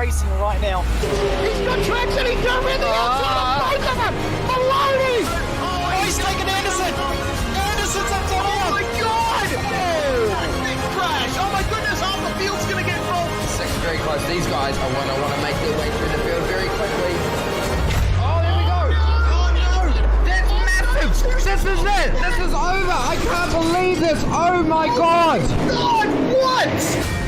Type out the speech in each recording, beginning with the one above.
racing right now. He's got traction, he's got everything outside of both of them! Maloney! Oh, he's taking Anderson! Anderson's up top here! Oh my god! Big crash! Oh my goodness, half the field's gonna get rolled! Second very close. These guys are want to make their way through the field very quickly. Oh, there we go! Oh no! That's massive! This is it! This is over! I can't believe this! Oh my god! God, what?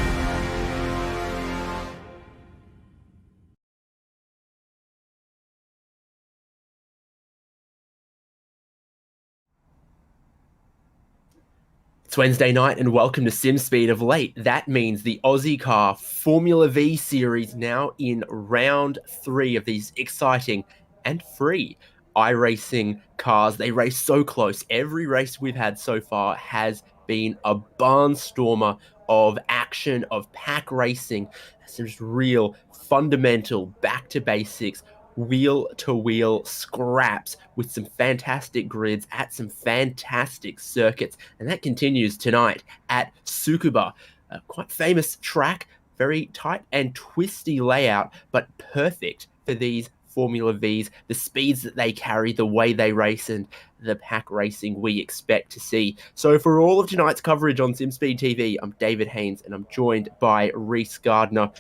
It's Wednesday night and welcome to SimSpeed of late. That means the OZICAR Formula Vee Series now in round 3 of these exciting and free iRacing cars. They race so close. Every race we've had so far has been a barnstormer of action, of pack racing. Some just real fundamental back to basics wheel-to-wheel scraps with some fantastic grids at some fantastic circuits, and that continues tonight at Tsukuba, a quite famous track, very tight and twisty layout, but perfect for these Formula V's, the speeds that they carry, the way they race, and the pack racing we expect to see. So for all of tonight's coverage on SimSpeed TV, I'm David Haynes, and I'm joined by Reese Gardner.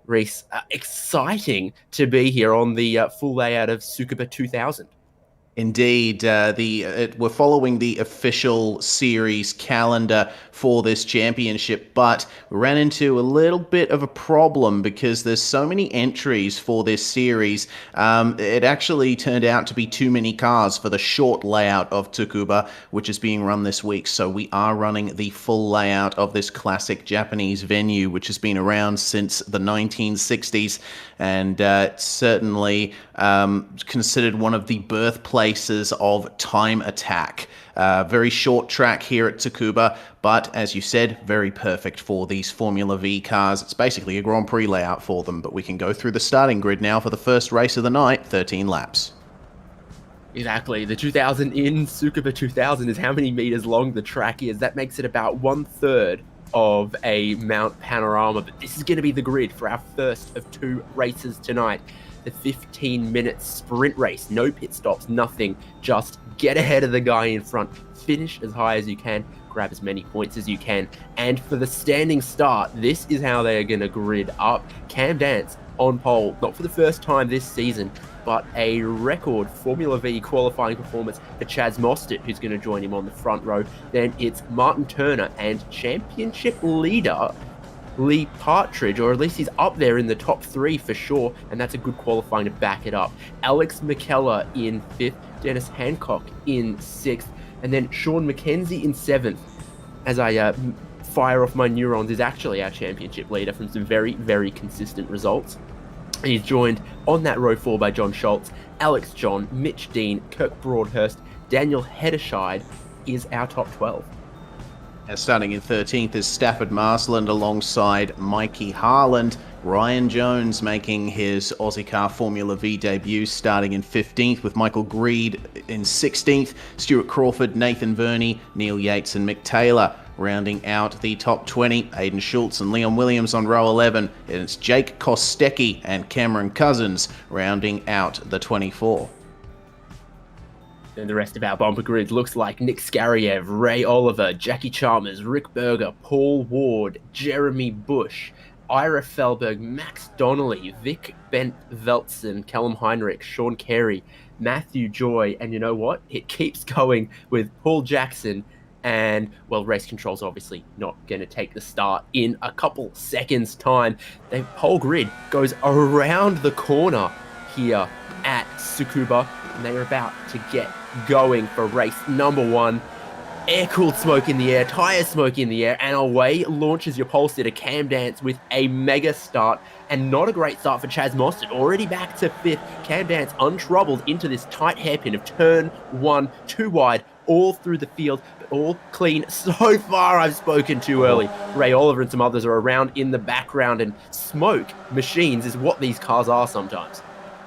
Reese, exciting to be here on the full layout of Tsukuba 2000. Indeed, we're following the official series calendar for this championship, but we ran into a little bit of a problem because there's so many entries for this series. It actually turned out to be too many cars for the short layout of Tsukuba, which is being run this week. So we are running the full layout of this classic Japanese venue, which has been around since the 1960s, and certainly considered one of the birthplaces of time attack. Very short track here at Tsukuba, but as you said, very perfect for these Formula V cars. It's basically a Grand Prix layout for them, but we can go through the starting grid now for the first race of the night, 13 laps. Exactly. The 2000 in Tsukuba 2000 is how many meters long the track is. That makes it about 1/3 of a Mount Panorama, but this is going to be the grid for our first of 2 races tonight. The 15-minute sprint race, no pit stops, nothing, just get ahead of the guy in front, finish as high as you can, grab as many points as you can, and for the standing start, this is how they are going to grid up. Cam Dance on pole, not for the first time this season, but a record Formula V qualifying performance for Chaz Mostert, who's going to join him on the front row. Then it's Martin Turner and championship leader Lee Partridge, or at least he's up there in the top 3 for sure, and that's a good qualifying to back it up. Alex McKellar in 5th, Dennis Hancock in 6th, and then Sean McKenzie in 7th. As I fire off my neurons, is actually our championship leader from some very, very consistent results. And he's joined on that row 4 by John Schultz, Alex John, Mitch Dean, Kirk Broadhurst, Daniel Hedderscheid is our top 12. Starting in 13th is Stafford Marsland alongside Mikey Harland. Ryan Jones making his OZICAR Formula V debut, starting in 15th with Michael Greed in 16th. Stuart Crawford, Nathan Verney, Neil Yates and Mick Taylor rounding out the top 20. Aidan Schultz and Leon Williams on row 11. And it's Jake Kostecki and Cameron Cousins rounding out the 24. And the rest of our bumper grid looks like Nick Skariev, Ray Oliver, Jackie Chalmers, Rick Berger, Paul Ward, Jeremy Bush, Ira Felberg, Max Donnelly, Vic Bent Veltzen, Callum Heinrich, Sean Carey, Matthew Joy, and you know what? It keeps going with Paul Jackson, and, well, race control's obviously not going to take the start in a couple seconds' time. The whole grid goes around the corner here at Tsukuba, and they are about to get going for race number 1. Air-cooled smoke in the air, tyre smoke in the air, and away launches your pole sitter Cam Dance with a mega start, and not a great start for Chaz Mostert, already back to 5th. Cam Dance untroubled into this tight hairpin of turn 1, too wide, all through the field, but all clean. So far, I've spoken too early. Ray Oliver and some others are around in the background, and smoke machines is what these cars are sometimes.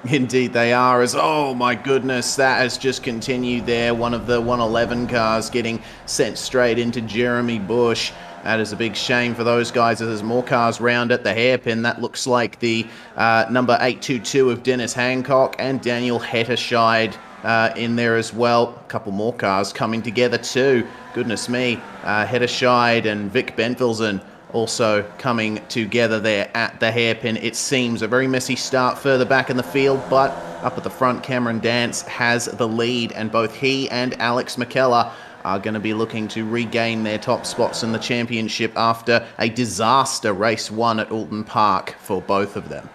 Indeed they are, as oh my goodness, that has just continued there. One of the 111 cars getting sent straight into Jeremy Bush. That is a big shame for those guys as there's more cars round at the hairpin. That looks like the number 822 of Dennis Hancock and Daniel Hetterscheid in there as well. A couple more cars coming together too. Goodness me. Hetterscheid and Vic Bentvelsen also coming together there at the hairpin. It seems a very messy start further back in the field, but up at the front, Cameron Dance has the lead, and both he and Alex McKellar are going to be looking to regain their top spots in the championship after a disaster race 1 at Alton Park for both of them.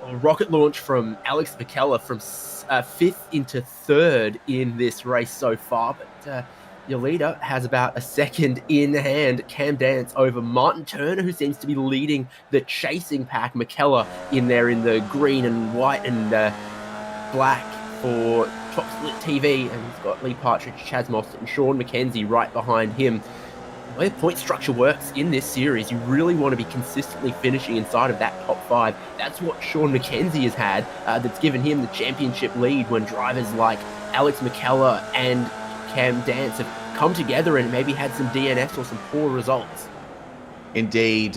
A rocket launch from Alex McKellar from 5th into 3rd in this race so far, but your leader has about a second in hand. Cam Dance over Martin Turner, who seems to be leading the chasing pack. McKellar in there in the green and white and black for Top Split TV, and he's got Lee Partridge, Chaz Mostert, and Sean McKenzie right behind him. The way the point structure works in this series, you really want to be consistently finishing inside of that top 5. That's what Sean McKenzie has had, that's given him the championship lead when drivers like Alex McKellar and Cam Dance have come together and maybe had some DNS or some poor results. Indeed,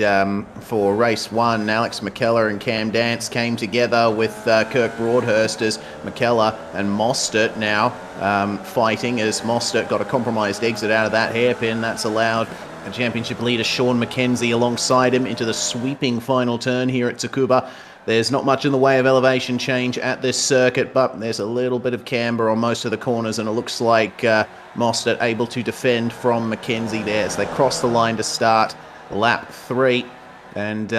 for race 1, Alex McKellar and Cam Dance came together with Kirk Broadhurst as McKellar and Mostert now fighting as Mostert got a compromised exit out of that hairpin. That's allowed a championship leader Sean McKenzie alongside him into the sweeping final turn here at Tsukuba. There's not much in the way of elevation change at this circuit, but there's a little bit of camber on most of the corners, and it looks like Mostert able to defend from McKenzie there as they cross the line to start lap 3. And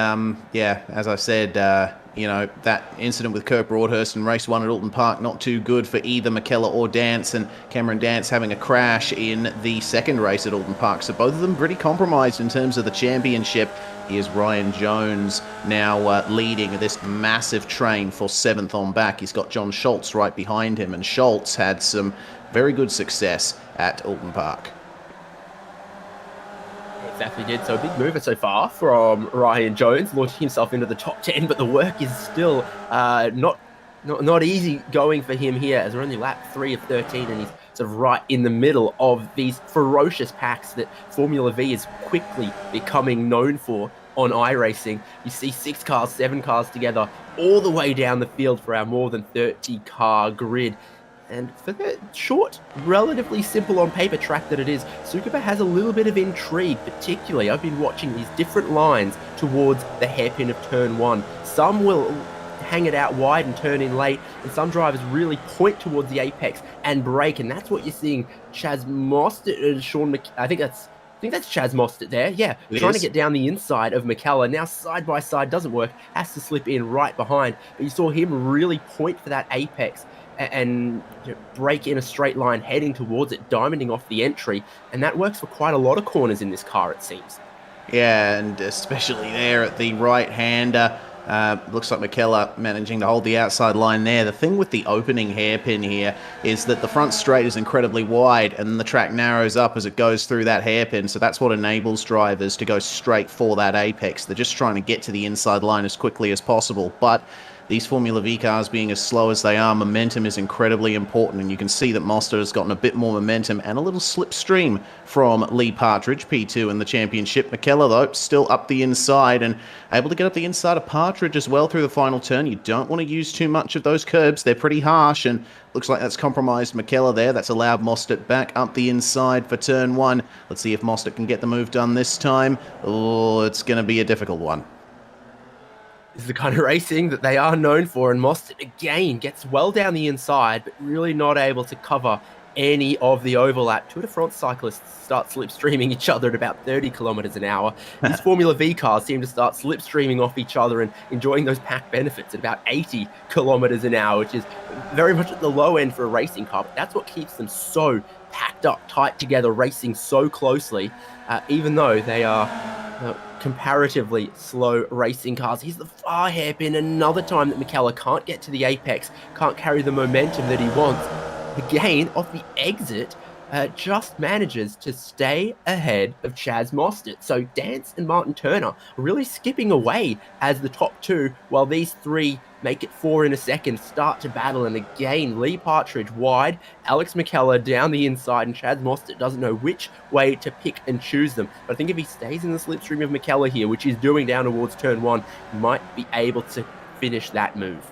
yeah, as I said, that incident with Kirk Broadhurst in race 1 at Alton Park, not too good for either McKellar or Dance, and Cameron Dance having a crash in the second race at Alton Park. So both of them pretty compromised in terms of the championship. Here's Ryan Jones now leading this massive train for 7th on back. He's got John Schultz right behind him, and Schultz had some very good success at Alton Park. Exactly did. So a big mover so far from Ryan Jones, launching himself into the top 10, but the work is still not easy going for him here, as we're only lap 3 of 13, and he's sort of right in the middle of these ferocious packs that Formula V is quickly becoming known for on iRacing. You see 6 cars, 7 cars together all the way down the field for our more than 30 car grid. And for the short, relatively simple on paper track that it is, Tsukuba has a little bit of intrigue, particularly I've been watching these different lines towards the hairpin of turn 1. Some will hang it out wide and turn in late, and some drivers really point towards the apex and brake, and that's what you're seeing Chaz Mostert and Sean I think that's Chaz Mostert there, yeah, trying to get down the inside of McKellar. Now side by side doesn't work, has to slip in right behind, but you saw him really point for that apex and break in a straight line heading towards it, diamonding off the entry, and that works for quite a lot of corners in this car, it seems. Yeah, and especially there at the right-hander. Looks like McKellar managing to hold the outside line there. The thing with the opening hairpin here is that the front straight is incredibly wide, and the track narrows up as it goes through that hairpin, so that's what enables drivers to go straight for that apex. They're just trying to get to the inside line as quickly as possible, but these Formula V cars being as slow as they are, momentum is incredibly important, and you can see that Mostert has gotten a bit more momentum and a little slipstream from Lee Partridge, P2 in the championship. McKellar, though, still up the inside and able to get up the inside of Partridge as well through the final turn. You don't want to use too much of those curbs. They're pretty harsh, and looks like that's compromised McKellar there. That's allowed Mostert back up the inside for turn 1. Let's see if Mostert can get the move done this time. Oh, it's going to be a difficult one. This is the kind of racing that they are known for, and Mostert again gets well down the inside, but really not able to cover any of the overlap. Tour de France cyclists start slipstreaming each other at about 30 kilometers an hour. These Formula V cars seem to start slipstreaming off each other and enjoying those pack benefits at about 80 kilometers an hour, which is very much at the low end for a racing car, but that's what keeps them so packed up tight together, racing so closely, even though they are comparatively slow racing cars. Here's the far hairpin, another time that McKellar can't get to the apex, can't carry the momentum that he wants. Again, off the exit, just manages to stay ahead of Chaz Mostert. So Dance and Martin Turner are really skipping away as the top 2, while these 3 make it 4 in a second, start to battle, and again, Lee Partridge wide, Alex McKellar down the inside, and Chaz Mostert doesn't know which way to pick and choose them. But I think if he stays in the slipstream of McKellar here, which he's doing down towards turn 1, he might be able to finish that move.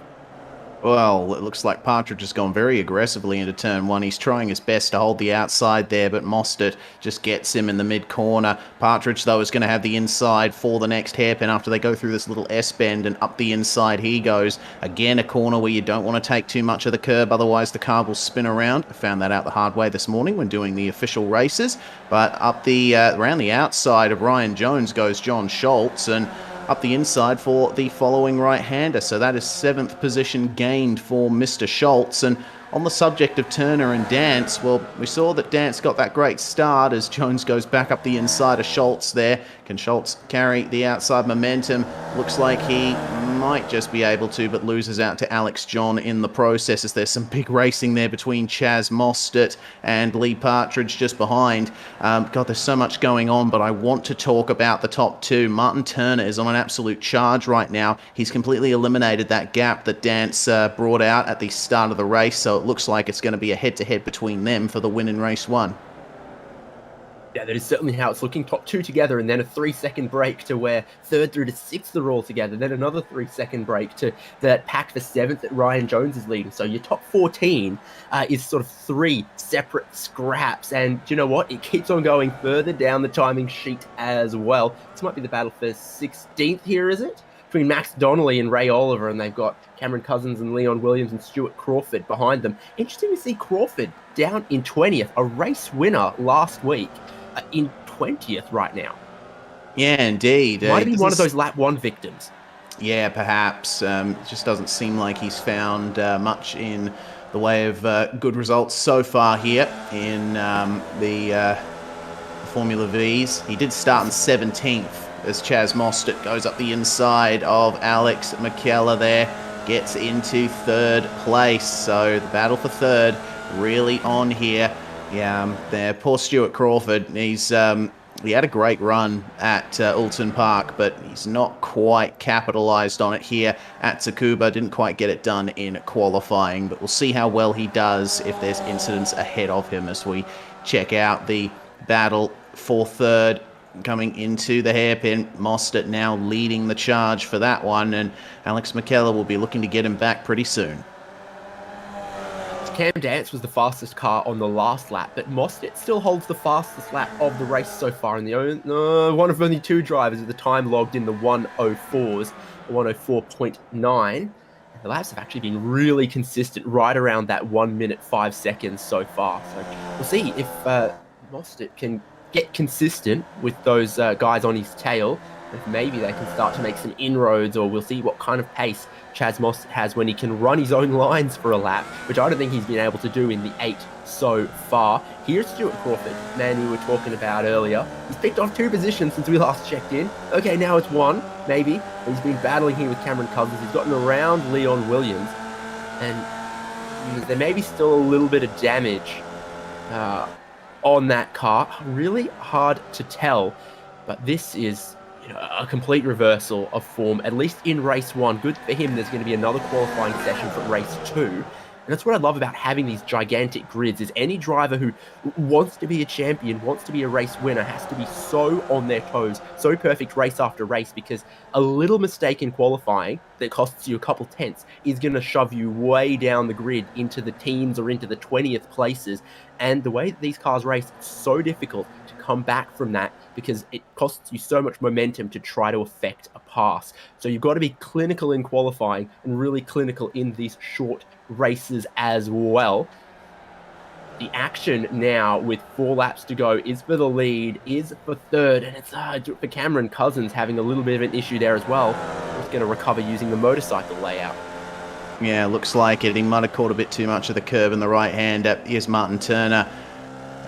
Well, it looks like Partridge has gone very aggressively into turn 1. He's trying his best to hold the outside there, but Mostert just gets him in the mid-corner. Partridge, though, is going to have the inside for the next hairpin after they go through this little S-bend, and up the inside he goes. Again, a corner where you don't want to take too much of the curb, otherwise the car will spin around. I found that out the hard way this morning when doing the official races. But up the around the outside of Ryan Jones goes John Schultz, and up the inside for the following right-hander. So that is 7th position gained for Mr. Schultz. And on the subject of Turner and Dance, well, we saw that Dance got that great start as Jones goes back up the inside of Schultz there. Can Schultz carry the outside momentum? Looks like he might just be able to, but loses out to Alex John in the process, as there's some big racing there between Chaz Mostert and Lee Partridge just behind. God, there's so much going on, but I want to talk about the top 2. Martin Turner is on an absolute charge right now. He's completely eliminated that gap that Dance brought out at the start of the race, so it looks like it's going to be a head-to-head between them for the win in race 1. Yeah, that is certainly how it's looking. Top 2 together, and then a 3-second break to where 3rd through to 6th are all together. Then another 3-second break to that pack for 7th that Ryan Jones is leading. So your top 14 is sort of 3 separate scraps. And do you know what? It keeps on going further down the timing sheet as well. This might be the battle for 16th here, is it? Between Max Donnelly and Ray Oliver, and they've got Cameron Cousins and Leon Williams and Stuart Crawford behind them. Interesting to see Crawford down in 20th, a race winner last week. In 20th right now. Yeah, indeed. Might be one of those lap 1 victims. Yeah, perhaps. It just doesn't seem like he's found much in the way of good results so far here in the Formula V's. He did start in 17th as Chaz Mostert goes up the inside of Alex McKellar there, gets into 3rd place. So the battle for 3rd really on here. Yeah, there, poor Stuart Crawford. He had a great run at Alton Park, but he's not quite capitalised on it here at Tsukuba. Didn't quite get it done in qualifying, but we'll see how well he does if there's incidents ahead of him as we check out the battle for 3rd. Coming into the hairpin, Mostert now leading the charge for that one, and Alex McKellar will be looking to get him back pretty soon. Cam Dance was the fastest car on the last lap, but Mostert still holds the fastest lap of the race so far, and the one of only 2 drivers at the time logged in the 104s, 104.9. The laps have actually been really consistent, right around that 1 minute 5 seconds so far. So we'll see if Mostert can get consistent with those guys on his tail, if maybe they can start to make some inroads, or we'll see what kind of pace Chaz Mostert has when he can run his own lines for a lap, which I don't think he's been able to do in the 8 so far. Here's Stuart Crawford, man we were talking about earlier. He's picked off 2 positions since we last checked in. Okay, now it's 1, maybe. He's been battling here with Cameron Cousins. He's gotten around Leon Williams, and there may be still a little bit of damage on that car. Really hard to tell, but this is a complete reversal of form, at least in race 1. Good for him. There's going to be another qualifying session for race 2. And that's what I love about having these gigantic grids, is any driver who wants to be a champion, wants to be a race winner, has to be so on their toes, so perfect race after race, because a little mistake in qualifying that costs you a couple tenths is going to shove you way down the grid into the teens or into the 20th places. And the way that these cars race, it's so difficult to come back from that, because it costs you so much momentum to try to affect a pass. So you've got to be clinical in qualifying and really clinical in these short races as well. The action now with 4 laps to go is for the lead, is for 3rd, and it's for Cameron Cousins having a little bit of an issue there as well. He's going to recover using the motorcycle layout. Yeah, looks like it. He might have caught a bit too much of the curb in the right hand. Here's Martin Turner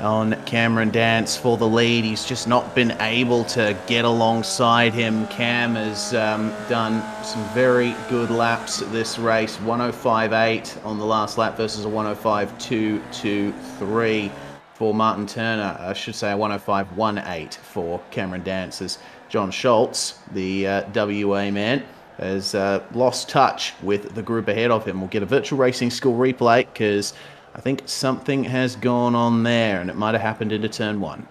on Cameron Dance for the lead. He's just not been able to get alongside him. Cam has done some very good laps this race. 105.8 on the last lap versus a 105.223 for Martin Turner. I should say a 105.18 for Cameron Dance, as John Schultz, the WA man, has lost touch with the group ahead of him. We'll get a virtual racing school replay because I think something has gone on there, and it might have happened into turn 1.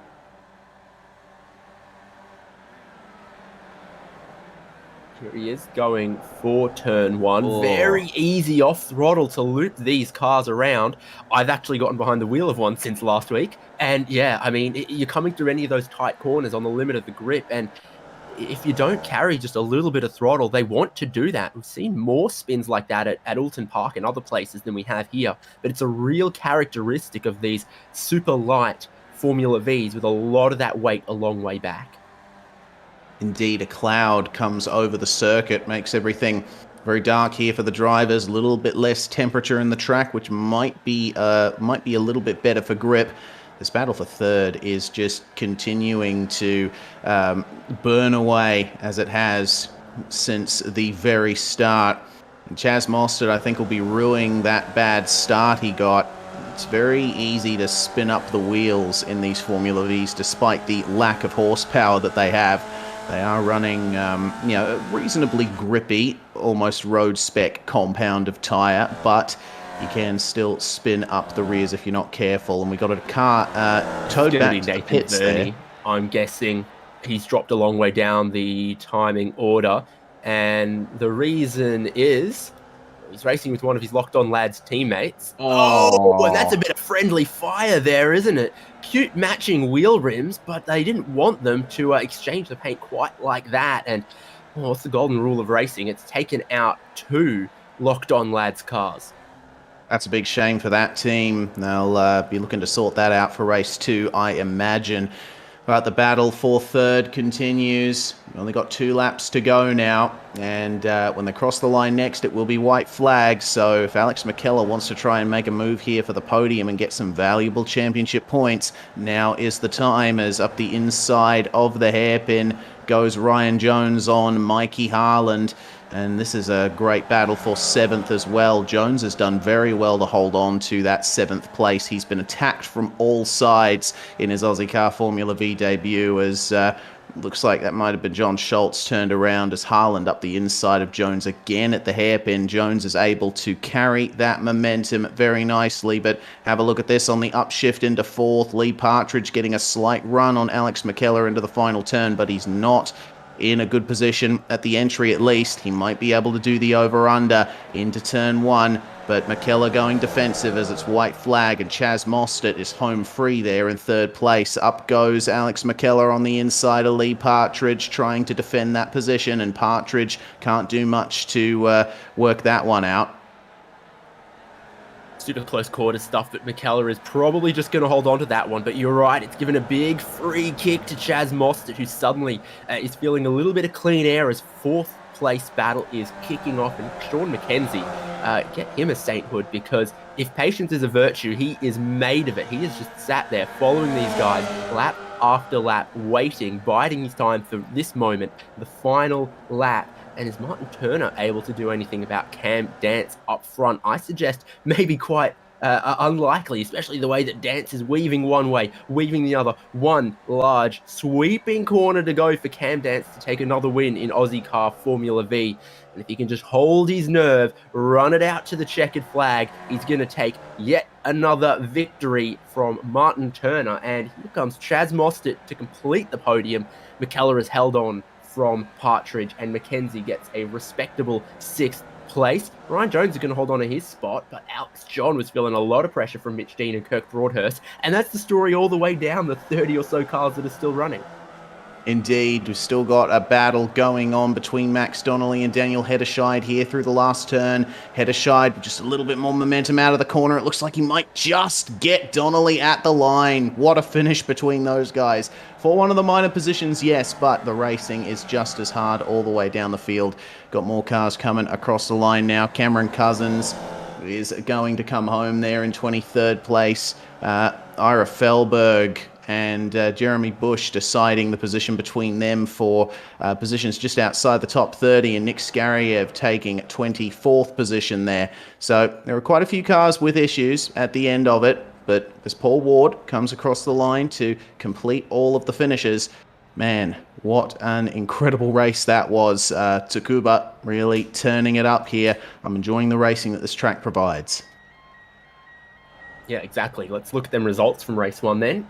Here he is going for turn 1. Oh. Very easy off throttle to loop these cars around. I've actually gotten behind the wheel of one since last week. And yeah, I mean, you're coming through any of those tight corners on the limit of the grip. And if you don't carry just a little bit of throttle, they want to do that. We've seen more spins like that at Alton Park and other places than we have here. But it's a real characteristic of these super light Formula Vs with a lot of that weight a long way back. Indeed, a cloud comes over the circuit, makes everything very dark here for the drivers. A little bit less temperature in the track, which might be a little bit better for grip. This battle for third is just continuing to burn away as it has since the very start. And Chaz Mostert, I think, will be ruining that bad start he got. It's very easy to spin up the wheels in these Formula Vs despite the lack of horsepower that they have. They are running, a reasonably grippy, almost road spec compound of tyre, but you can still spin up the rears if you're not careful. And we got a car towed back to the pits there. I'm guessing he's dropped a long way down the timing order, and the reason is he's racing with one of his locked-on lads' teammates. Oh, and that's a bit of friendly fire there, isn't it? Cute matching wheel rims, but they didn't want them to exchange the paint quite like that. And what's the golden rule of racing? It's taken out 2 locked-on lads' cars. That's a big shame for that team. They'll be looking to sort that out for race 2, I imagine. But the battle for third continues. We've only got 2 laps to go now. And when they cross the line next, it will be white flag. So if Alex McKellar wants to try and make a move here for the podium and get some valuable championship points, now is the time, as up the inside of the hairpin goes Ryan Jones on Mikey Harland. And this is a great battle for 7th as well. Jones has done very well to hold on to that 7th place. He's been attacked from all sides in his OZICAR Formula V debut, as looks like that might have been John Schultz turned around as Harland up the inside of Jones again at the hairpin. Jones is able to carry that momentum very nicely, but have a look at this on the upshift into 4th. Lee Partridge getting a slight run on Alex McKellar into the final turn, but he's not in a good position at the entry at least. He might be able to do the over-under into turn 1, but McKellar going defensive as it's white flag, and Chaz Mostert is home free there in 3rd place. Up goes Alex McKellar on the inside of Lee Partridge, trying to defend that position, and Partridge can't do much to work that one out. Super close quarter stuff, but McKellar is probably just going to hold on to that one. But you're right, it's given a big free kick to Chaz Mostert, who suddenly is feeling a little bit of clean air as 4th place battle is kicking off. And Sean McKenzie, get him a sainthood, because if patience is a virtue, he is made of it. He has just sat there following these guys lap after lap, waiting, biding his time for this moment, the final lap. And is Martin Turner able to do anything about Cam Dance up front? I suggest maybe quite unlikely, especially the way that Dance is weaving one way, weaving the other. One large sweeping corner to go for Cam Dance to take another win in OZICAR Formula V. And if he can just hold his nerve, run it out to the checkered flag, he's going to take yet another victory from Martin Turner. And here comes Chaz Mostert to complete the podium. McKellar has held on from Partridge, and McKenzie gets a respectable 6th place. Ryan Jones is going to hold on to his spot, but Alex John was feeling a lot of pressure from Mitch Dean and Kirk Broadhurst, and that's the story all the way down the 30 or so cars that are still running. Indeed, we've still got a battle going on between Max Donnelly and Daniel Hederscheid here through the last turn. Hederscheid with just a little bit more momentum out of the corner. It looks like he might just get Donnelly at the line. What a finish between those guys. For one of the minor positions, yes, but the racing is just as hard all the way down the field. Got more cars coming across the line now. Cameron Cousins is going to come home there in 23rd place. Ira Felberg and Jeremy Bush deciding the position between them for positions just outside the top 30, and Nick Skariev taking 24th position there. So there are quite a few cars with issues at the end of it, but as Paul Ward comes across the line to complete all of the finishes, Man, what an incredible race that was. Tsukuba really turning it up here. I'm enjoying the racing that this track provides. Yeah, exactly. Let's look at them results from race 1 then.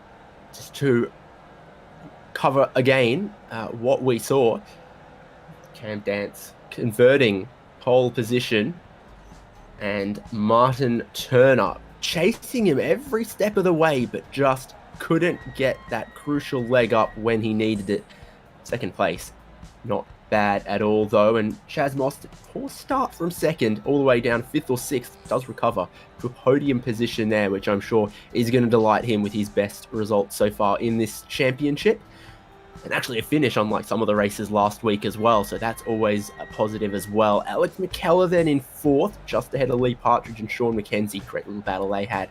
Just to cover again what we saw. Cam Dance converting pole position, and Martin Turner chasing him every step of the way, but just couldn't get that crucial leg up when he needed it. Second place, not bad at all though, and Chaz Moss, poor start from second all the way down 5th or 6th, does recover to a podium position there, which I'm sure is going to delight him with his best results so far in this championship. And actually a finish unlike some of the races last week as well, so that's always a positive as well. Alex McKellar then in 4th, just ahead of Lee Partridge and Sean McKenzie. Great little battle they had.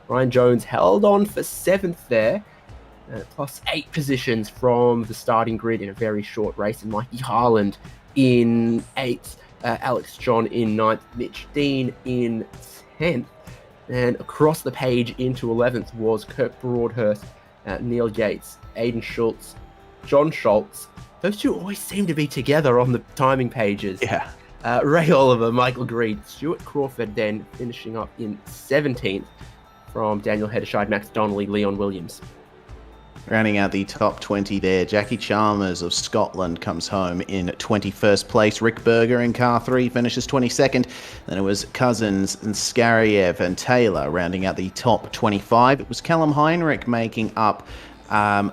Ryan Jones held on for 7th there, plus 8 positions from the starting grid in a very short race. And Mikey Harland in 8th, Alex John in 9th, Mitch Dean in 10th. And across the page into 11th was Kirk Broadhurst, Neil Yates, Aiden Schultz, John Schultz. Those two always seem to be together on the timing pages. Yeah. Ray Oliver, Michael Greed, Stuart Crawford then finishing up in 17th from Daniel Hederscheid, Max Donnelly, Leon Williams. Rounding out the top 20 there, Jackie Chalmers of Scotland comes home in 21st place. Rick Berger in car 3 finishes 22nd. Then it was Cousins and Skariev and Taylor rounding out the top 25. It was Callum Heinrich making up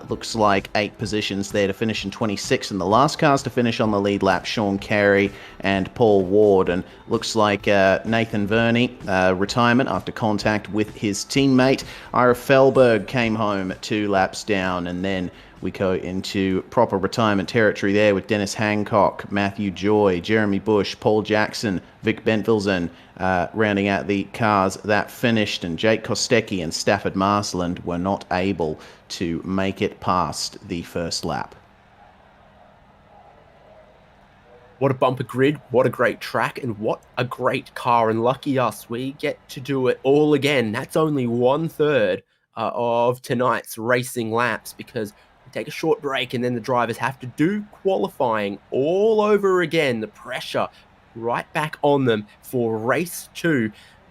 looks like 8 positions there to finish in 26th, and the last cars to finish on the lead lap, Sean Carey and Paul Ward. And looks like Nathan Verney, retirement after contact with his teammate. Ira Felberg came home 2 laps down, and then we go into proper retirement territory there with Dennis Hancock, Matthew Joy, Jeremy Bush, Paul Jackson, Vic Bentvilsen rounding out the cars that finished, and Jake Kostecki and Stafford Marsland were not able to make it past the first lap. What a bumper grid, what a great track, and what a great car. And lucky us, we get to do it all again. That's only 1/3 of tonight's racing laps, because we take a short break and then the drivers have to do qualifying all over again. The pressure right back on them for race 2,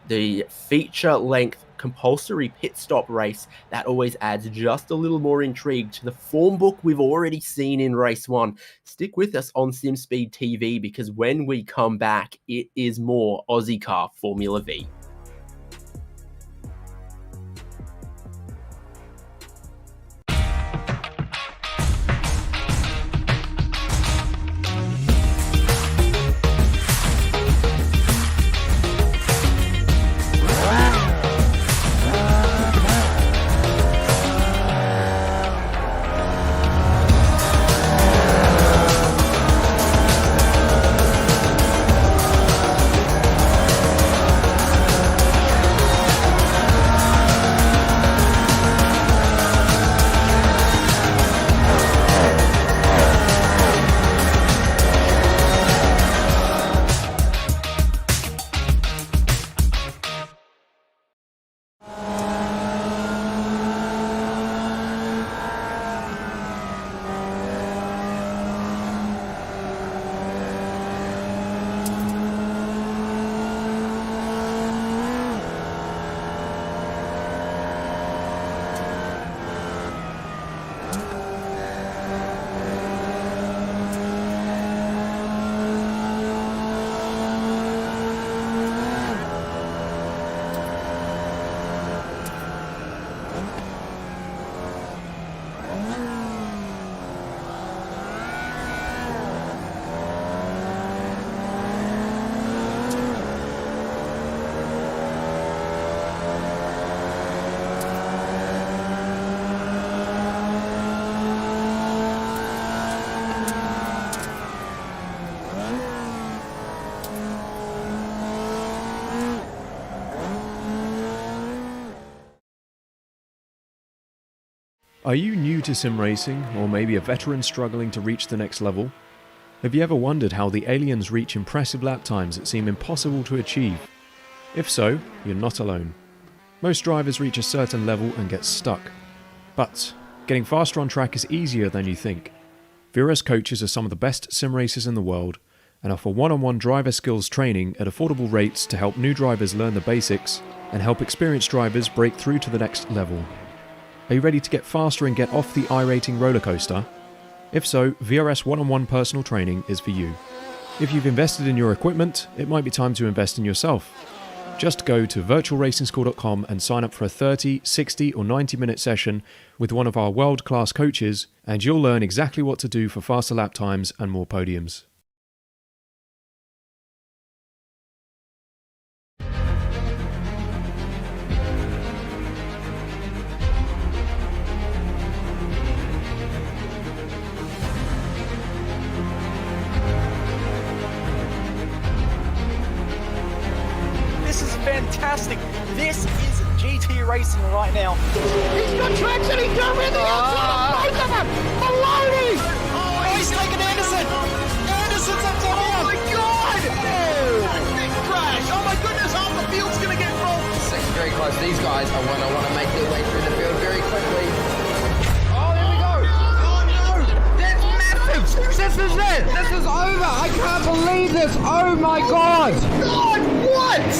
the feature length compulsory pit stop race. That always adds just a little more intrigue to the form book we've already seen in race 1. Stick with us on SimSpeed TV, because when we come back, it is more OZICAR Formula V. Are you new to sim racing, or maybe a veteran struggling to reach the next level? Have you ever wondered how the aliens reach impressive lap times that seem impossible to achieve? If so, you're not alone. Most drivers reach a certain level and get stuck. But getting faster on track is easier than you think. VRS coaches are some of the best sim racers in the world and offer one-on-one driver skills training at affordable rates to help new drivers learn the basics and help experienced drivers break through to the next level. Are you ready to get faster and get off the iRacing roller coaster? If so, VRS one-on-one personal training is for you. If you've invested in your equipment, it might be time to invest in yourself. Just go to virtualracingschool.com and sign up for a 30, 60 or 90-minute session with one of our world-class coaches, and you'll learn exactly what to do for faster lap times and more podiums. This is fantastic. This is GT racing right now. He's got traction. He's got everything outside. Both of them. Maloney. Oh, he's taking Anderson. Anderson's up top. Oh my God. Oh, big crash. Oh my goodness. Half the field's going to get rolled. Second very close. These guys are going to want to make their way through the field very quickly. Oh, there we go. Oh no. That's massive. This is it. This is over. I can't believe this. Oh my God. God, what?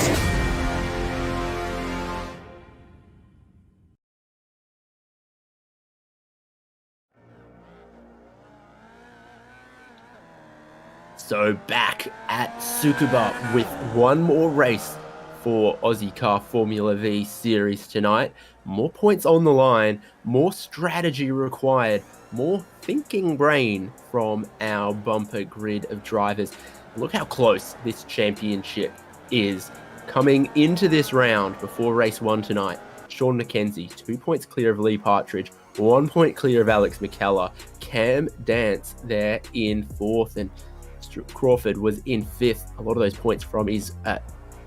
So back at Tsukuba with one more race for OZICAR Formula Vee Series tonight. More points on the line, more strategy required, more thinking brain from our bumper grid of drivers. Look how close this championship is. Coming into this round before race 1 tonight, Sean McKenzie, 2 points clear of Lee Partridge, 1 point clear of Alex McKellar. Cam Dance there in 4th, and Stuart Crawford was in 5th. A lot of those points from his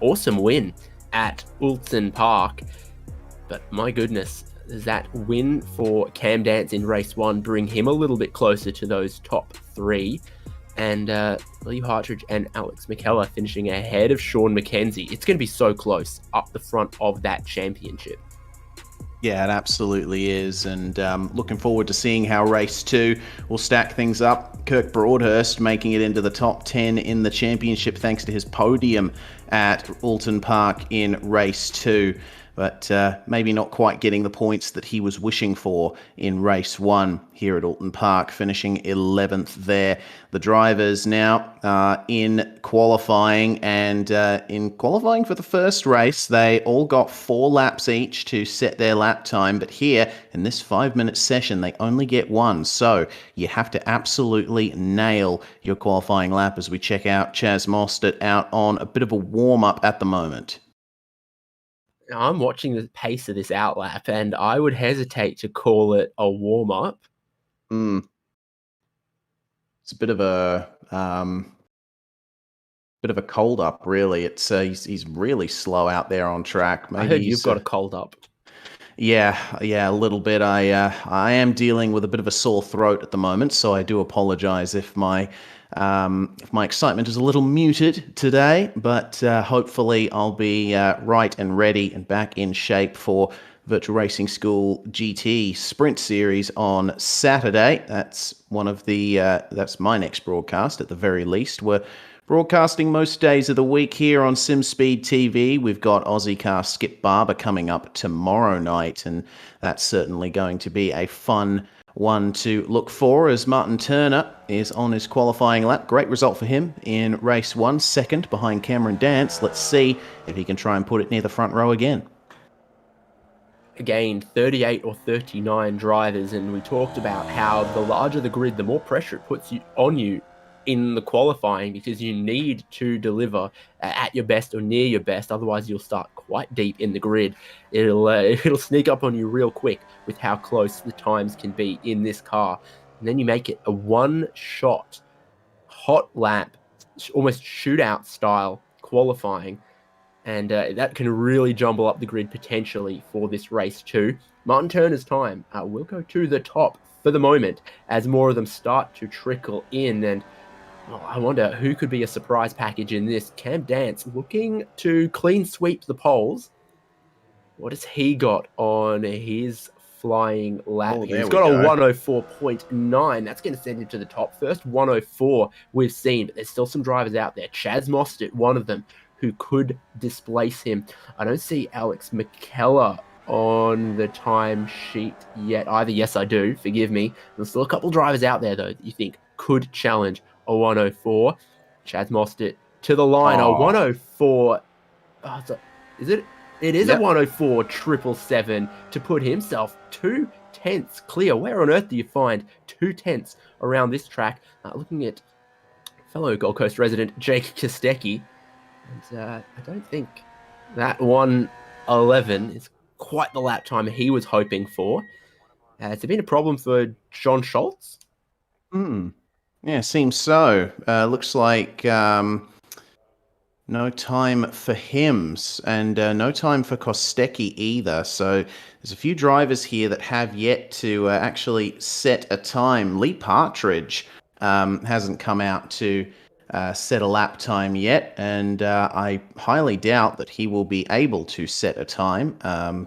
awesome win at Oulton Park. But my goodness, does that win for Cam Dance in race 1 bring him a little bit closer to those top 3? And Lee Partridge and Alex McKellar finishing ahead of Sean McKenzie. It's going to be so close up the front of that championship. Yeah, it absolutely is, and looking forward to seeing how race 2 will stack things up. Kirk Broadhurst making it into the top 10 in the championship thanks to his podium at Oulton Park in race 2. But maybe not quite getting the points that he was wishing for in race 1 here at Oulton Park, finishing 11th there. The drivers now in qualifying, and in qualifying for the first race, they all got 4 laps each to set their lap time. But here, in this 5-minute session, they only get 1. So you have to absolutely nail your qualifying lap as we check out Chaz Mostert out on a bit of a warm-up at the moment. I'm watching the pace of this outlap, and I would hesitate to call it a warm-up. It's a bit of a cold up, really. It's he's really slow out there on track. Maybe I heard you've got a cold up. Yeah, a little bit. I am dealing with a bit of a sore throat at the moment, so I do apologize if my excitement is a little muted today, but hopefully I'll be right and ready and back in shape for Virtual Racing School GT Sprint Series on Saturday. That's that's my next broadcast at the very least. We're broadcasting most days of the week here on SimSpeed TV. We've got OZICAR Skip Barber coming up tomorrow night, and that's certainly going to be a fun one to look for as Martin Turner is on his qualifying lap. Great result for him in race 1, second behind Cameron Dance. Let's see if he can try and put it near the front row again. Again, 38 or 39 drivers, and we talked about how the larger the grid, the more pressure it puts on you in the qualifying, because you need to deliver at your best or near your best, otherwise you'll start quite deep in the grid. It'll sneak up on you real quick with how close the times can be in this car, and then you make it a one-shot hot lap, almost shootout style qualifying, and that can really jumble up the grid potentially for this race too. Martin Turner's time will go to the top for the moment as more of them start to trickle in, and I wonder who could be a surprise package in this. Cam Dance looking to clean sweep the poles. What has he got on his flying lap. Oh, Here. there He's we got a go. 104.9. That's going to send him to the top. First 104 we've seen, but there's still some drivers out there. Chaz Mostert, one of them, who could displace him. I don't see Alex McKellar on the timesheet yet either. Yes, I do. Forgive me. There's still a couple drivers out there, though, that you think could challenge a 104. Chaz Mostert to the line. A 104. Oh, is it? It is Yep. a 104 777 to put himself 2/10 clear. Where on earth do you find 2/10 around this track? Looking at fellow Gold Coast resident Jake Kostecki, and I don't think that 111 is quite the lap time he was hoping for. Has it been a problem for John Schultz? Yeah, seems so. Looks like no time for Hims and no time for Kostecki either. So there's a few drivers here that have yet to actually set a time. Lee Partridge hasn't come out to set a lap time yet, and I highly doubt that he will be able to set a time,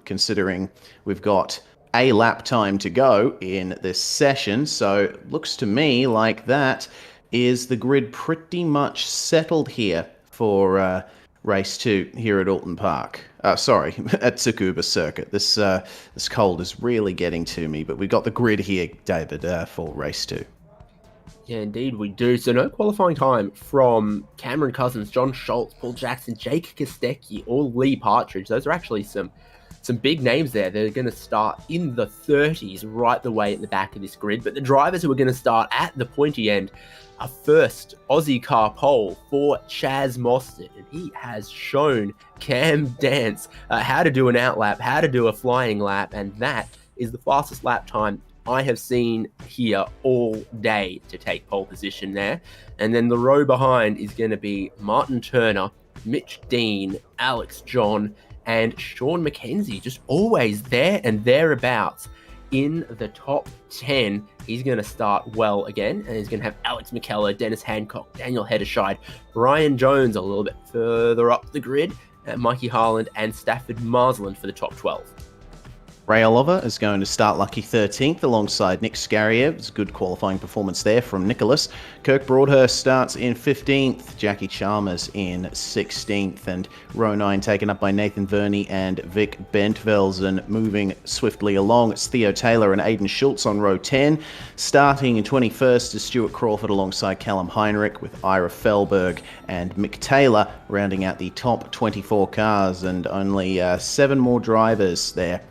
considering we've got a lap time to go in this session. So it looks to me like that is the grid pretty much settled here for race 2 here at Alton Park. Sorry, at Tsukuba Circuit. This cold is really getting to me, but we've got the grid here, David, for race 2. Yeah, indeed we do. So no qualifying time from Cameron Cousins, John Schultz, Paul Jackson, Jake Kostecki, or Lee Partridge. Those are actually some big names there. They're going to start in the 30s right the way at the back of this grid. But the drivers who are going to start at the pointy end are first OZICAR pole for Chaz Mostert. And he has shown Cam Dance how to do an outlap, how to do a flying lap. And that is the fastest lap time I have seen here all day to take pole position there. And then the row behind is going to be Martin Turner, Mitch Dean, Alex John, and Sean McKenzie, just always there and thereabouts in the top 10. He's going to start well again, and he's going to have Alex McKellar, Dennis Hancock, Daniel Hederscheid, Ryan Jones a little bit further up the grid, Mikey Harland, and Stafford Marsland for the top 12. Ray Oliver is going to start lucky 13th alongside Nick Scarrier. It's a good qualifying performance there from Nicholas. Kirk Broadhurst starts in 15th. Jackie Chalmers in 16th. And row 9 taken up by Nathan Verney and Vic Bentvelsen. Moving swiftly along, it's Theo Taylor and Aidan Schultz on row 10. Starting in 21st is Stuart Crawford alongside Callum Heinrich with Ira Felberg and Mick Taylor rounding out the top 24 cars. And only 7 more drivers there.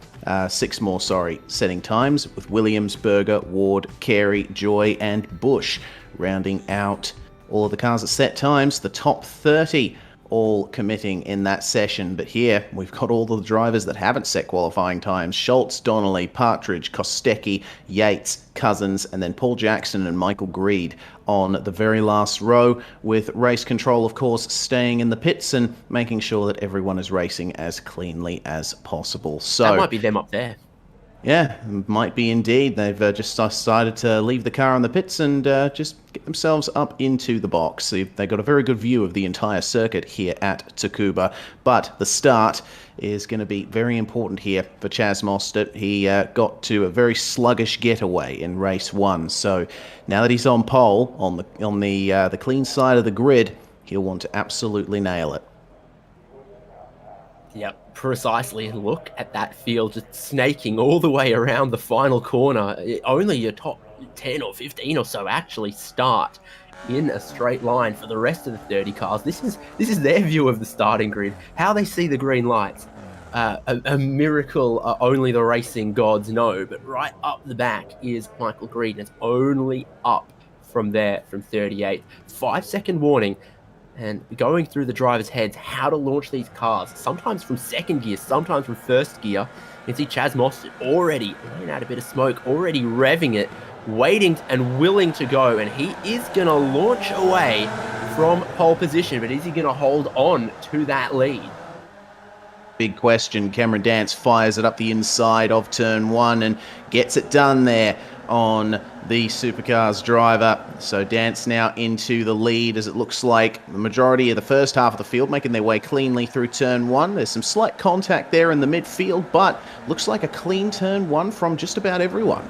6 more, setting times with Williams, Berger, Ward, Carey, Joy, and Bush rounding out all of the cars that set times. The top 30 all committing in that session. But here we've got all the drivers that haven't set qualifying times. Schultz, Donnelly, Partridge, Kostecki, Yates, Cousins, and then Paul Jackson and Michael Greed on the very last row, with race control, of course, staying in the pits and making sure that everyone is racing as cleanly as possible. So that might be them up there. Yeah, might be indeed. They've just decided to leave the car in the pits and just get themselves up into the box. They've got a very good view of the entire circuit here at Tsukuba, but the start is going to be very important here for Chaz Mostert. He got to a very sluggish getaway in race 1, so now that he's on pole on the clean side of the grid, he'll want to absolutely nail it. Yep, precisely. Look at that field just snaking all the way around the final corner. Only your top 10 or 15 or so actually start in a straight line for the rest of the 30 cars. This is their view of the starting grid, how they see the green lights. A miracle only the racing gods know, but right up the back is Michael Greed, and it's only up from there, from 38. 5-second warning. And going through the drivers' heads, how to launch these cars, sometimes from second gear, sometimes from first gear. You can see Chaz Mostert already laying out a bit of smoke, already revving it, waiting and willing to go. And he is going to launch away from pole position, but is he going to hold on to that lead? Big question. Cameron Dance fires it up the inside of turn 1 and gets it done there on the Supercars driver. So Dance now into the lead as it looks like the majority of the first half of the field making their way cleanly through turn one. There's some slight contact there in the midfield, but looks like a clean turn one from just about everyone.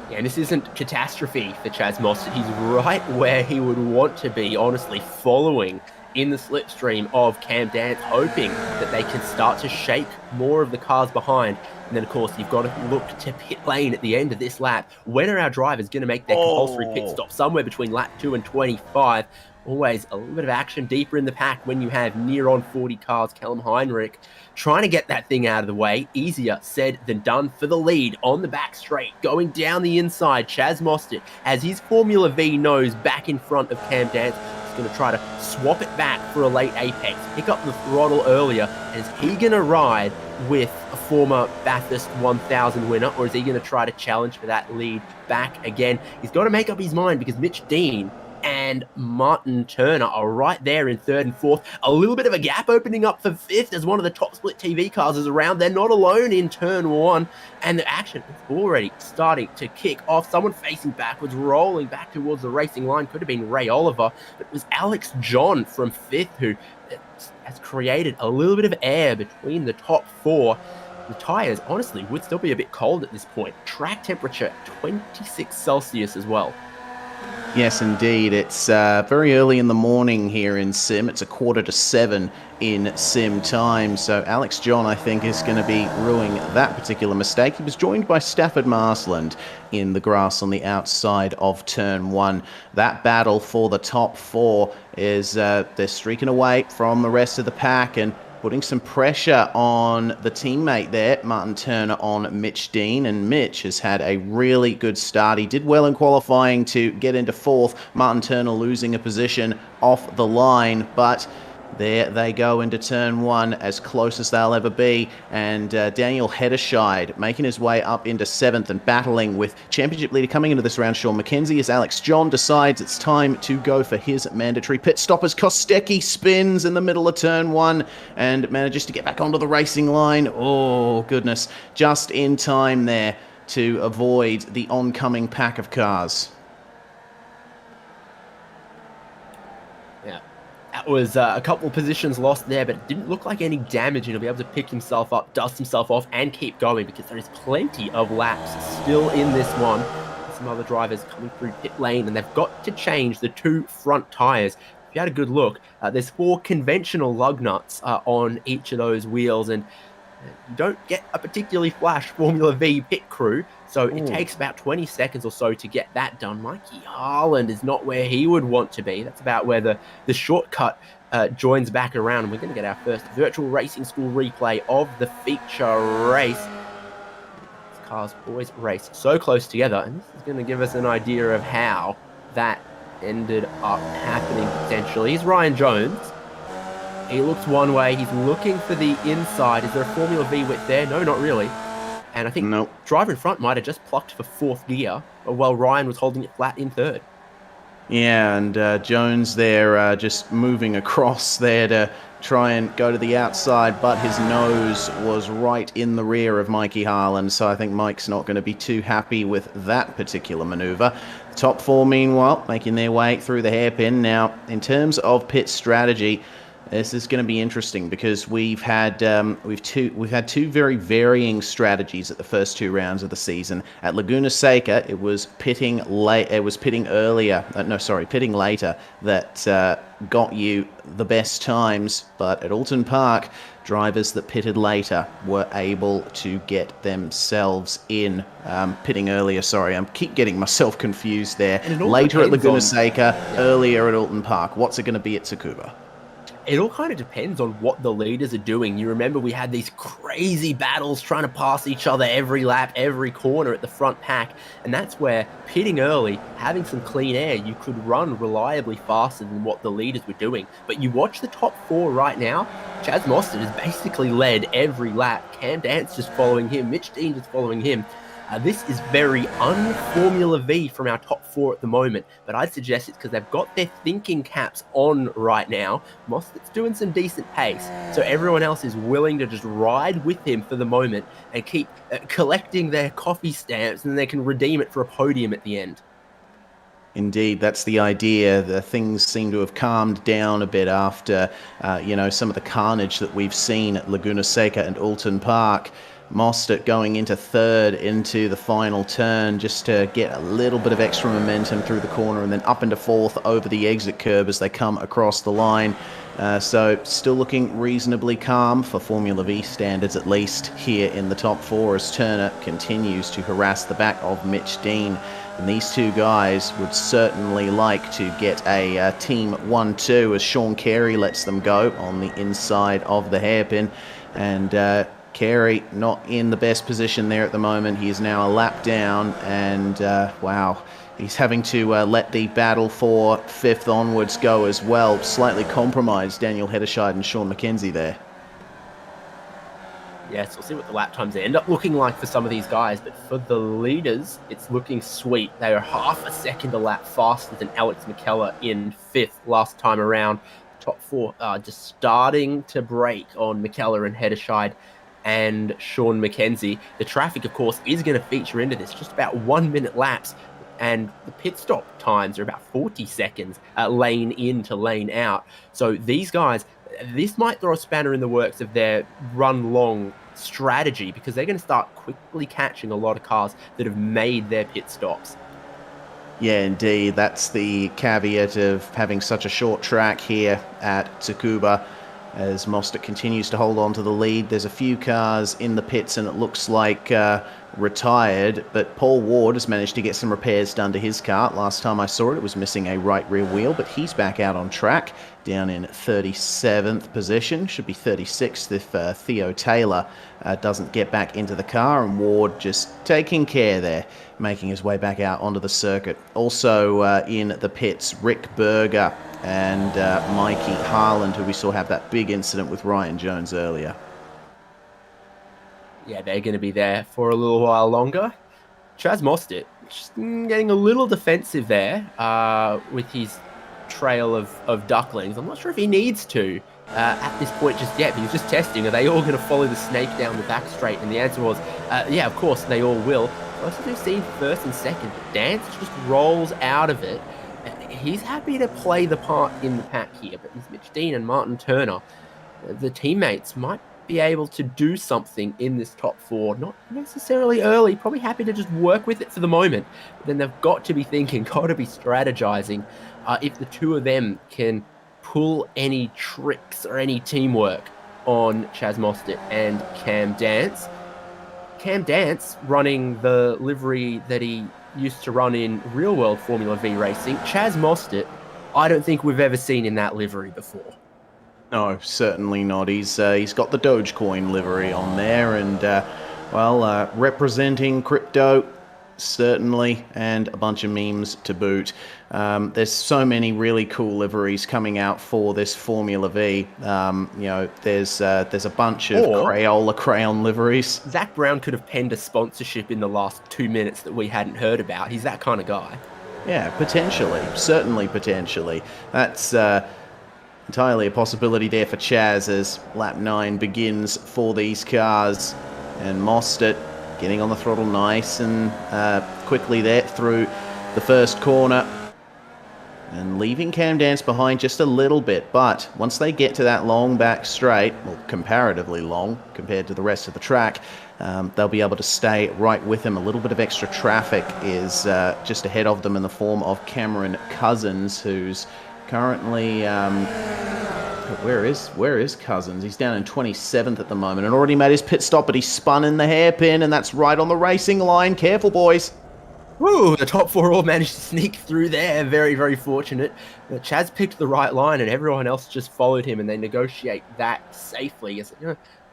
Yeah, and this isn't catastrophe for Chaz Mostert. He's right where he would want to be, honestly, following in the slipstream of Cam Dance, hoping that they can start to shake more of the cars behind. And then, of course, you've got to look to pit lane at the end of this lap. When are our drivers going to make their compulsory pit stop? Somewhere between lap 2 and 25. Always a little bit of action deeper in the pack when you have near on 40 cars. Callum Heinrich trying to get that thing out of the way. Easier said than done for the lead on the back straight. Going down the inside, Chaz Mostert has his Formula V nose back in front of Cam Dance. He's going to try to swap it back for a late apex. Pick up the throttle earlier. And is he going to ride with a former Bathurst 1000 winner, or is he going to try to challenge for that lead back again? He's got to make up his mind because Mitch Dean and Martin Turner are right there in third and fourth. A little bit of a gap opening up for fifth as one of the top split TV cars is around. They're not alone in turn one, and the action is already starting to kick off. Someone facing backwards, rolling back towards the racing line. Could have been Ray Oliver, but it was Alex John from fifth who has created a little bit of air between the top four. The tyres, honestly, would still be a bit cold at this point. Track temperature, 26 Celsius as well. Yes, indeed. It's very early in the morning here in Sim. It's 6:45 in Sim time. So Alex John, I think, is going to be ruining that particular mistake. He was joined by Stafford Marsland in the grass on the outside of turn one. That battle for the top four is they're streaking away from the rest of the pack and putting some pressure on the teammate there, Martin Turner, on Mitch Dean. And Mitch has had a really good start. He did well in qualifying to get into fourth. Martin Turner losing a position off the line, but there they go into turn one, as close as they'll ever be. And Daniel Hederscheid making his way up into seventh and battling with championship leader coming into this round, Sean McKenzie, as Alex John decides it's time to go for his mandatory pit stop as Kostecki spins in the middle of turn one and manages to get back onto the racing line. Oh, goodness. Just in time there to avoid the oncoming pack of cars. That was a couple of positions lost there, but it didn't look like any damage, and he'll be able to pick himself up, dust himself off, and keep going because there is plenty of laps still in this one. Some other drivers coming through pit lane, and they've got to change the two front tyres. If you had a good look, there's 4 conventional lug nuts on each of those wheels, and you don't get a particularly flash Formula V pit crew, so it takes about 20 seconds or so to get that done. Mikey Harland is not where he would want to be. That's about where the shortcut joins back around, and we're going to get our first virtual racing school replay of the feature race. These cars always race so close together, and this is going to give us an idea of how that ended up happening potentially. Here's Ryan Jones. He looks one way. He's looking for the inside. Is there a Formula V width there? No, not really. And I think driver in front might have just plucked for fourth gear while Ryan was holding it flat in third. Yeah, and Jones there just moving across there to try and go to the outside, but his nose was right in the rear of Mikey Harlan, so I think Mike's not going to be too happy with that particular maneuver. The top four, meanwhile, making their way through the hairpin. Now, in terms of pit strategy, this is going to be interesting because we've had two very varying strategies at the first 2 rounds of the season. At Laguna Seca, it was pitting later that got you the best times. But at Alton Park, drivers that pitted later were able to get themselves in. Pitting earlier, sorry, I keep getting myself confused there. Later at Laguna Seca, earlier at Alton Park. What's it going to be at Tsukuba? It all kind of depends on what the leaders are doing. You remember we had these crazy battles trying to pass each other every lap, every corner at the front pack. And that's where pitting early, having some clean air, you could run reliably faster than what the leaders were doing. But you watch the top 4 right now, Chaz Mostert has basically led every lap. Cam Dance just following him, Mitch Dean just following him. This is very un-Formula V from our top four at the moment, but I'd suggest it's because they've got their thinking caps on right now. Mostert's doing some decent pace, so everyone else is willing to just ride with him for the moment and keep collecting their coffee stamps, and then they can redeem it for a podium at the end. Indeed, that's the idea. The things seem to have calmed down a bit after, some of the carnage that we've seen at Laguna Seca and Alton Park. Mostert going into third into the final turn just to get a little bit of extra momentum through the corner, and then up into fourth over the exit curb as they come across the line. So still looking reasonably calm for Formula V standards, at least here in the top four, as Turner continues to harass the back of Mitch Dean. And these two guys would certainly like to get a team 1-2 as Sean Carey lets them go on the inside of the hairpin. And Carey not in the best position there at the moment. He is now a lap down, and wow, he's having to let the battle for fifth onwards go as well. Slightly compromised Daniel Hederscheid and Sean McKenzie there. Yes, we'll see what the lap times end up looking like for some of these guys, but for the leaders, it's looking sweet. They are half a second a lap faster than Alex McKellar in fifth last time around. Top four are just starting to break on McKellar and Hederscheid and Sean McKenzie. The traffic, of course, is going to feature into this. Just about 1 minute laps, and the pit stop times are about 40 seconds lane in to lane out. So these guys, this might throw a spanner in the works of their run long strategy, because they're going to start quickly catching a lot of cars that have made their pit stops. Yeah, indeed. That's the caveat of having such a short track here at Tsukuba. As Mostert continues to hold on to the lead, there's a few cars in the pits and it looks like retired, but Paul Ward has managed to get some repairs done to his car. Last time I saw it, it was missing a right rear wheel, but he's back out on track, down in 37th position. Should be 36th if Theo Taylor doesn't get back into the car, and Ward just taking care there, making his way back out onto the circuit. Also in the pits, Rick Berger and Mikey Harland, who we saw have that big incident with Ryan Jones earlier. Yeah, they're going to be there for a little while longer. Chaz Mostert just getting a little defensive there with his trail of ducklings. I'm not sure if he needs to at this point just yet, but he's just testing. Are they all going to follow the snake down the back straight? And the answer was, yeah, of course they all will. Most of them seen first and second, but Dance just rolls out of it. He's happy to play the part in the pack here, but there's Mitch Dean and Martin Turner. The teammates might be able to do something in this top four, not necessarily early, probably happy to just work with it for the moment. But then they've got to be thinking, got to be strategizing if the two of them can pull any tricks or any teamwork on Chaz Mostert and Cam Dance. Cam Dance running the livery that he used to run in real-world Formula Vee racing. Chaz Mostert, I don't think we've ever seen in that livery before. No, certainly not. He's got the Dogecoin livery on there, and representing crypto, certainly, and a bunch of memes to boot. There's so many really cool liveries coming out for this Formula V. There's a bunch of Crayola crayon liveries. Zach Brown could have penned a sponsorship in the last 2 minutes that we hadn't heard about. He's that kind of guy. Yeah, potentially. Certainly potentially. That's entirely a possibility there for Chaz as lap 9 begins for these cars. And Mostert getting on the throttle nice and quickly there through the first corner. And leaving Cam Dance behind just a little bit. But once they get to that long back straight, well, comparatively long compared to the rest of the track, they'll be able to stay right with him. A little bit of extra traffic is just ahead of them in the form of Cameron Cousins, who's currently where is Cousins? He's down in 27th at the moment and already made his pit stop, but he spun in the hairpin, and that's right on the racing line. Careful, boys. Woo, the top four all managed to sneak through there. Very, very fortunate. Chaz picked the right line and everyone else just followed him, and they negotiate that safely. It's,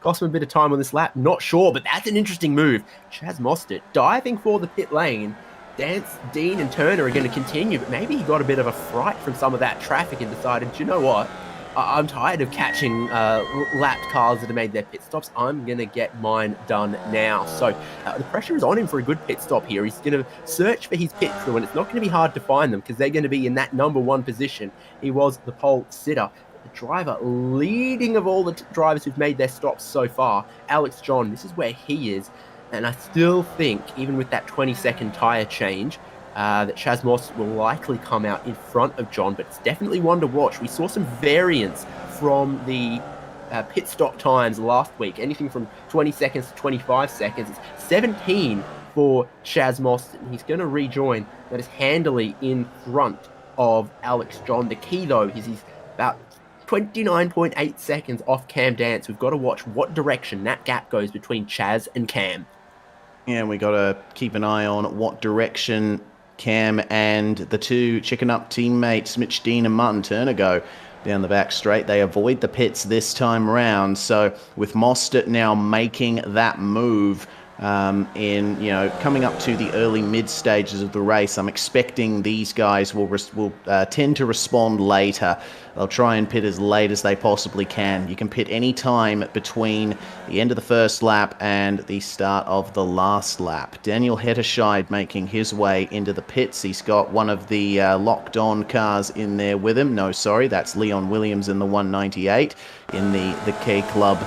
cost him a bit of time on this lap. Not sure, but that's an interesting move. Chaz Mostert diving for the pit lane. Dance, Dean and Turner are going to continue, but maybe he got a bit of a fright from some of that traffic and decided, you know what? I'm tired of catching lapped cars that have made their pit stops. I'm going to get mine done now. So the pressure is on him for a good pit stop here. He's going to search for his pit crew, and it's not going to be hard to find them because they're going to be in that number one position. He was the pole sitter. But the driver leading of all the drivers who've made their stops so far, Alex John, this is where he is. And I still think, even with that 20-second tyre change, that Chaz Moss will likely come out in front of John, but it's definitely one to watch. We saw some variance from the pit stop times last week, anything from 20 seconds to 25 seconds. It's 17 for Chaz Moss, and he's going to rejoin. That is handily in front of Alex John. The key, though, is he's about 29.8 seconds off Cam Dance. We've got to watch what direction that gap goes between Chaz and Cam. Yeah, we got to keep an eye on what direction Cam and the two Chicken Up teammates, Mitch Dean and Martin Turner, go down the back straight. They avoid the pits this time round. So with Mostert now making that move coming up to the early mid stages of the race, I'm expecting these guys will tend to respond later. They'll try and pit as late as they possibly can. You can pit any time between the end of the first lap and the start of the last lap. Daniel Hetterscheid making his way into the pits. He's got one of the locked-on cars in there with him. No, sorry, that's Leon Williams in the 198 in the K Club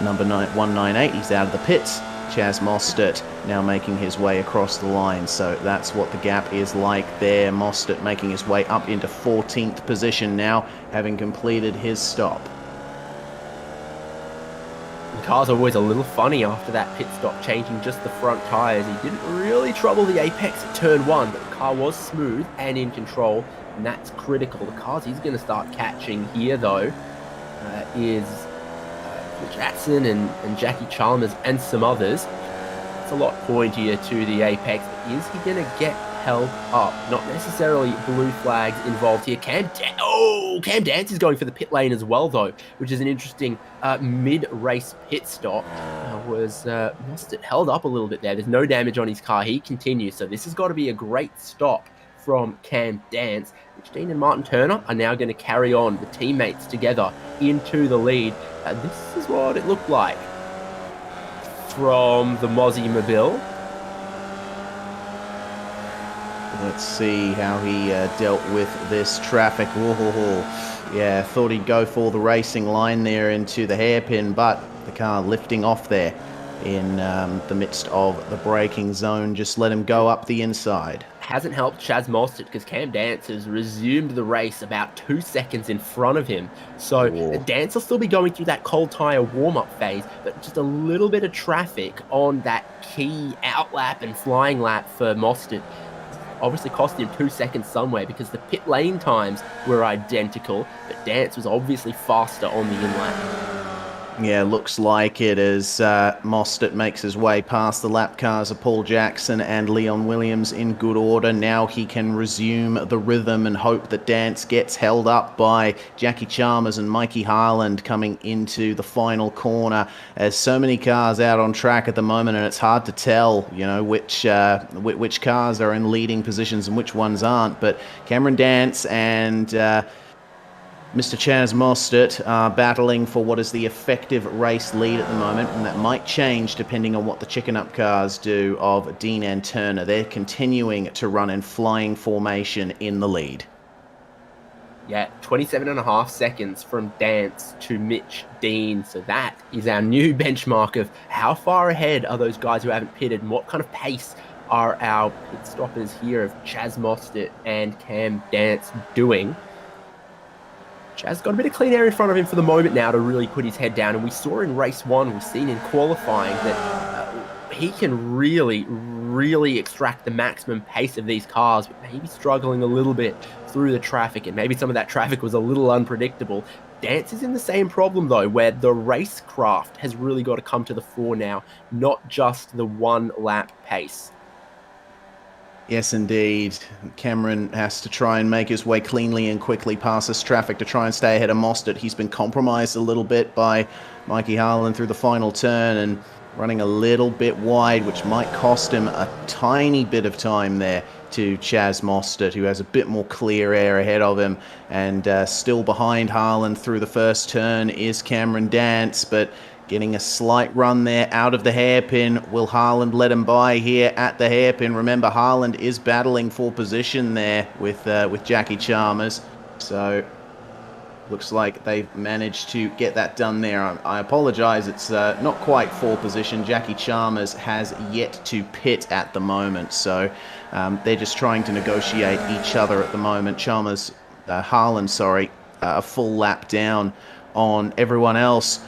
number 198. He's out of the pits. Chaz Mostert now making his way across the line, so that's what the gap is like there. Mostert making his way up into 14th position now, having completed his stop. The car's always a little funny after that pit stop, changing just the front tyres. He didn't really trouble the apex at turn one, but the car was smooth and in control, and that's critical. The cars he's going to start catching here, though, is Jackson and Jackie Chalmers and some others. It's a lot pointier to the apex. Is he going to get held up? Not necessarily blue flags involved here. Cam Dance is going for the pit lane as well, though, which is an interesting mid-race pit stop. Mostert held up a little bit there. There's no damage on his car. He continues, so this has got to be a great stop from Cam Dance. Mitch Dean and Martin Turner are now going to carry on the teammates together into the lead. This is what it looked like from the Mozzie Mobile. Let's see how he dealt with this traffic. Yeah, thought he'd go for the racing line there into the hairpin, but the car lifting off there in the midst of the braking zone just let him go up the inside. Hasn't helped Chaz Mostert because Cam Dance has resumed the race about 2 seconds in front of him. So Dance will still be going through that cold tyre warm-up phase, but just a little bit of traffic on that key outlap and flying lap for Mostert obviously cost him 2 seconds somewhere because the pit lane times were identical, but Dance was obviously faster on the in-lap. Yeah, looks like it as Mostert makes his way past the lap cars of Paul Jackson and Leon Williams in good order. Now he can resume the rhythm and hope that Dance gets held up by Jackie Chalmers and Mikey Harland coming into the final corner. There's so many cars out on track at the moment, and it's hard to tell, which cars are in leading positions and which ones aren't. But Cameron Dance and Mr. Chaz Mostert are battling for what is the effective race lead at the moment, and that might change depending on what the Chicken Up cars do of Dean and Turner. They're continuing to run in flying formation in the lead. Yeah, 27.5 seconds from Dance to Mitch Dean. So that is our new benchmark of how far ahead are those guys who haven't pitted and what kind of pace are our pit stoppers here of Chaz Mostert and Cam Dance doing. Chaz got a bit of clean air in front of him for the moment now to really put his head down. And we saw in race one, we've seen in qualifying that he can really extract the maximum pace of these cars, but maybe struggling a little bit through the traffic. And maybe some of that traffic was a little unpredictable. Dance is in the same problem, though, where the racecraft has really got to come to the fore now, not just the one lap pace. Yes, indeed. Cameron has to try and make his way cleanly and quickly past this traffic to try and stay ahead of Mostert. He's been compromised a little bit by Mikey Harlan through the final turn and running a little bit wide, which might cost him a tiny bit of time there to Chaz Mostert, who has a bit more clear air ahead of him. And still behind Haaland through the first turn is Cameron Dance, but getting a slight run there out of the hairpin. Will Haaland let him by here at the hairpin? Remember, Haaland is battling for position there with Jackie Chalmers. So looks like they've managed to get that done there. I apologize, it's not quite for position. Jackie Chalmers has yet to pit at the moment, so they're just trying to negotiate each other at the moment. Haaland, a full lap down on everyone else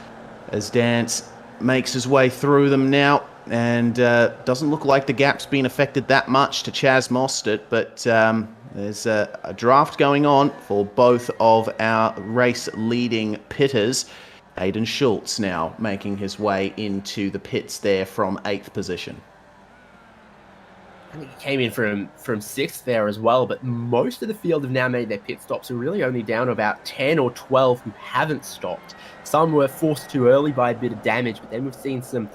as Dance makes his way through them now, and doesn't look like the gap's been affected that much to Chaz Mostert, but there's a draft going on for both of our race-leading pitters. Hayden Schultz now making his way into the pits there from 8th position. I think he came in from 6th there as well, but most of the field have now made their pit stops. We're really only down to about 10 or 12 who haven't stopped. Some were forced too early by a bit of damage, but then we've seen some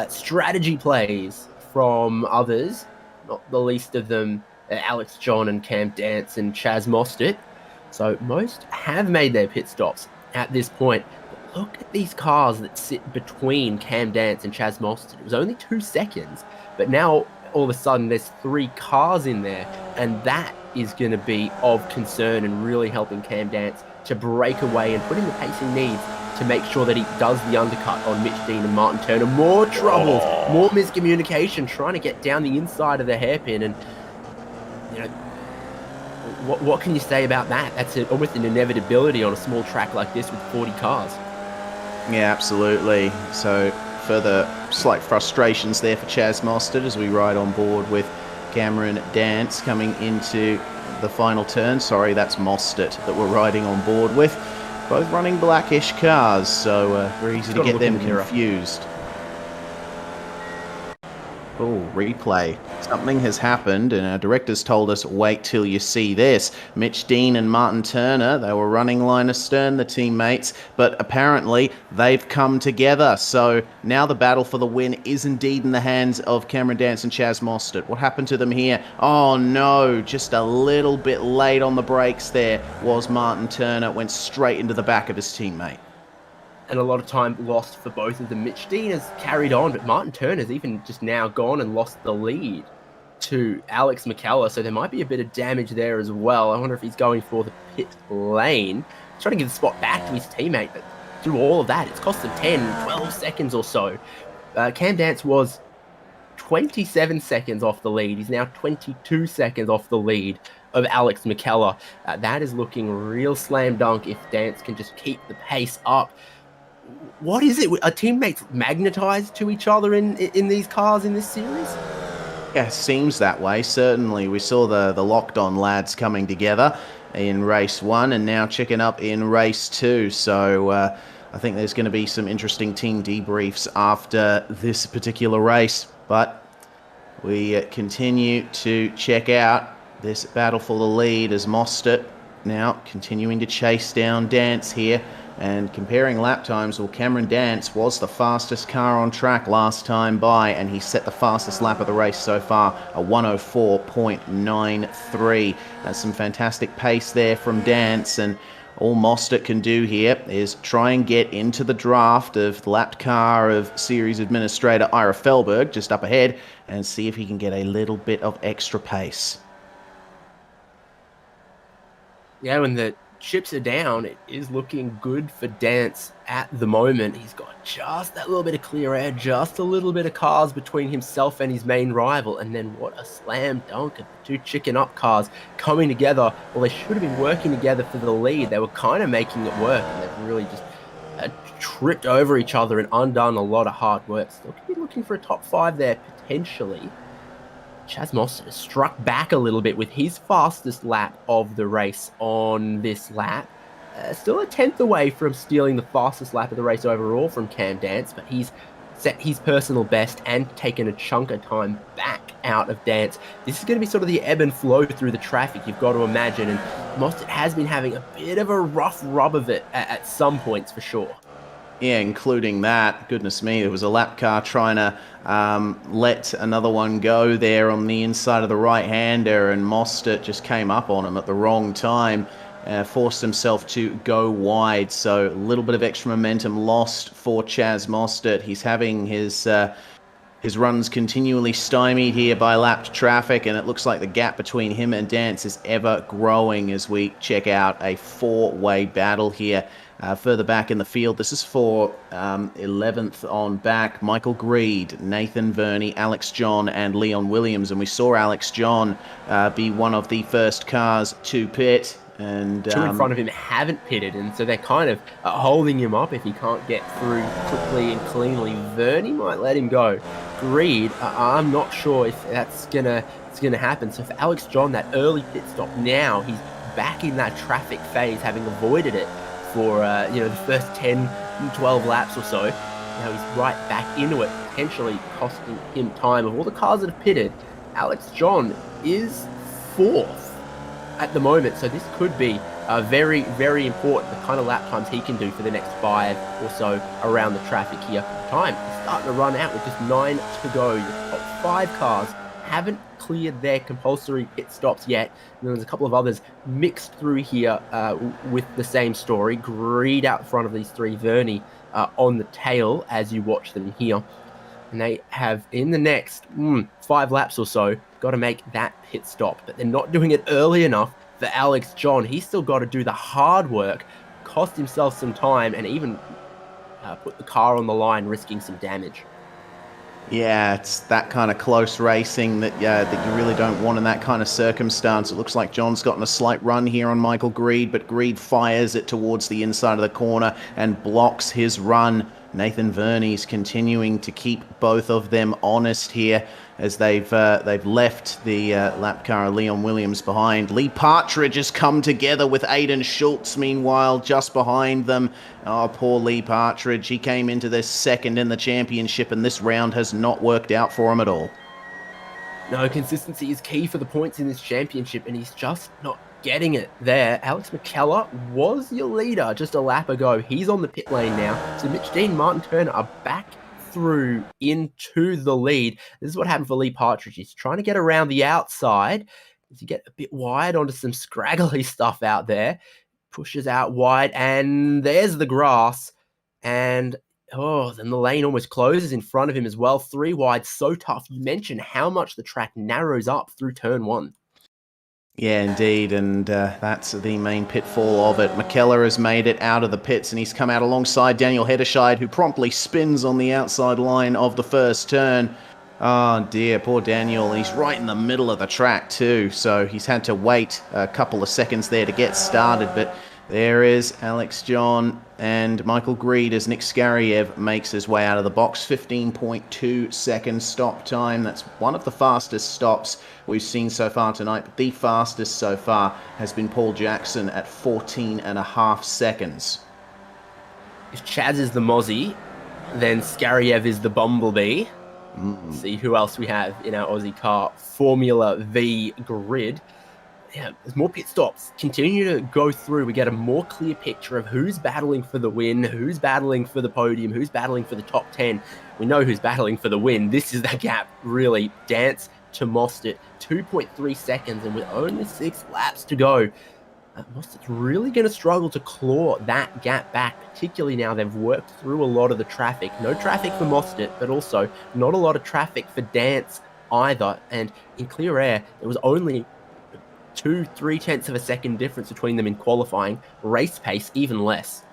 strategy plays from others, not the least of them Alex John and Cam Dance and Chaz Mostert. So most have made their pit stops at this point. But look at these cars that sit between Cam Dance and Chaz Mostert. It was only 2 seconds, but now all of a sudden there's 3 cars in there, and that is going to be of concern and really helping Cam Dance to break away and put in the pace he needs to make sure that he does the undercut on Mitch Dean and Martin Turner. More troubles, more miscommunication, trying to get down the inside of the hairpin, and what can you say about that? That's almost an inevitability on a small track like this with 40 cars. Yeah, absolutely. So further slight frustrations there for Chaz Mostert as we ride on board with Cameron Dance coming into the final turn. Sorry, that's Mostert that we're riding on board with. Both running blackish cars, so very easy to get them confused. Oh, replay. Something has happened, and our directors told us, wait till you see this. Mitch Dean and Martin Turner, they were running line astern, the teammates, but apparently they've come together. So now the battle for the win is indeed in the hands of Cameron Dance and Chaz Mostert. What happened to them here? Oh no, just a little bit late on the brakes there was Martin Turner. Went straight into the back of his teammate. And a lot of time lost for both of them. Mitch Dean has carried on, but Martin Turner's even just now gone and lost the lead to Alex McCullough, so there might be a bit of damage there as well. I wonder if he's going for the pit lane. He's trying to give the spot back to his teammate, but through all of that, it's cost him 10, 12 seconds or so. Cam Dance was 27 seconds off the lead. He's now 22 seconds off the lead of Alex McCullough. That is looking real slam dunk if Dance can just keep the pace up. What is it? Are teammates magnetized to each other in these cars in this series? Yeah, it seems that way, certainly. We saw the locked-on lads coming together in race 1 and now checking up in race 2. So I think there's going to be some interesting team debriefs after this particular race. But we continue to check out this battle for the lead as Mostert now continuing to chase down Dance here. And comparing lap times, well, Cameron Dance was the fastest car on track last time by, and he set the fastest lap of the race so far, a 104.93. That's some fantastic pace there from Dance, and all Mostert can do here is try and get into the draft of the lapped car of series administrator Ira Felberg just up ahead and see if he can get a little bit of extra pace. Yeah, when the chips are down, it is looking good for Dance at the moment. He's got just that little bit of clear air, just a little bit of cars between himself and his main rival, and then what a slam dunk of the 2 chicken up cars coming together. Well, they should have been working together for the lead. They were kind of making it work, and they've really just tripped over each other and undone a lot of hard work. Still could be looking for a top 5 there potentially. Chaz Mostert has struck back a little bit with his fastest lap of the race on this lap. Still a 10th away from stealing the fastest lap of the race overall from Cam Dance, but he's set his personal best and taken a chunk of time back out of Dance. This is going to be sort of the ebb and flow through the traffic, you've got to imagine, and Mostert has been having a bit of a rough rub of it at some points for sure. Yeah, including that. Goodness me, there was a lap car trying to let another one go there on the inside of the right-hander, and Mostert just came up on him at the wrong time. Forced himself to go wide, so a little bit of extra momentum lost for Chaz Mostert. He's having his runs continually stymied here by lapped traffic, and it looks like the gap between him and Dance is ever growing as we check out a four-way battle here. Further back in the field, this is for 11th on back, Michael Greed, Nathan Verney, Alex John, and Leon Williams. And we saw Alex John be one of the first cars to pit. And two in front of him haven't pitted, and so they're kind of holding him up if he can't get through quickly and cleanly. Verney might let him go. Greed, I'm not sure if that's gonna happen. So for Alex John, that early pit stop, now he's back in that traffic phase, having avoided it for the first 10, 12 laps or so. Now he's right back into it, potentially costing him time. Of all the cars that have pitted, Alex John is 4th at the moment, so this could be very, very important, the kind of lap times he can do for the next 5 or so around the traffic here. Time is starting to run out with just 9 to go. The top 5 cars haven't cleared their compulsory pit stops yet. And there's a couple of others mixed through here with the same story. Greed out front of these 3, Verney on the tail as you watch them here. And they have, in the next 5 laps or so, got to make that pit stop. But they're not doing it early enough for Alex John. He's still got to do the hard work, cost himself some time, and even put the car on the line, risking some damage. Yeah, it's that kind of close racing that you really don't want in that kind of circumstance. It looks like John's gotten a slight run here on Michael Greed, but Greed fires it towards the inside of the corner and blocks his run. Nathan Verney's continuing to keep both of them honest here as they've left the lap car Leon Williams behind. Lee Partridge has come together with Aiden Schultz, meanwhile, just behind them. Oh, poor Lee Partridge. He came into this second in the championship, and this round has not worked out for him at all. No, consistency is key for the points in this championship, and he's just not getting it there. Alex McKellar was your leader just a lap ago. He's on the pit lane now. So Mitch Dean, Martin Turner are back through into the lead. This is what happened for Lee Partridge. He's trying to get around the outside as you get a bit wide onto some scraggly stuff out there. Pushes out wide, and there's the grass. And then the lane almost closes in front of him as well. 3 wide, so tough. You mentioned how much the track narrows up through turn 1. Yeah, indeed, and that's the main pitfall of it. McKellar has made it out of the pits, and he's come out alongside Daniel Hederscheid, who promptly spins on the outside line of the first turn. Oh dear, poor Daniel. He's right in the middle of the track too, so he's had to wait a couple of seconds there to get started, but there is Alex John and Michael Greed as Nick Skariev makes his way out of the box. 15.2 second stop time. That's one of the fastest stops we've seen so far tonight. But the fastest so far has been Paul Jackson at 14.5 seconds. If Chaz is the Mozzie, then Skariev is the Bumblebee. See who else we have in our Aussie car Formula Vee grid. Yeah, there's more pit stops. Continue to go through. We get a more clear picture of who's battling for the win, who's battling for the podium, who's battling for the top 10. We know who's battling for the win. This is the gap, really. Dance to Mostert. 2.3 seconds, and with only 6 laps to go, Mostert's really going to struggle to claw that gap back, particularly now they've worked through a lot of the traffic. No traffic for Mostert, but also not a lot of traffic for Dance either. And in clear air, there was only 2-3 of a second difference between them in qualifying. Race pace, even less.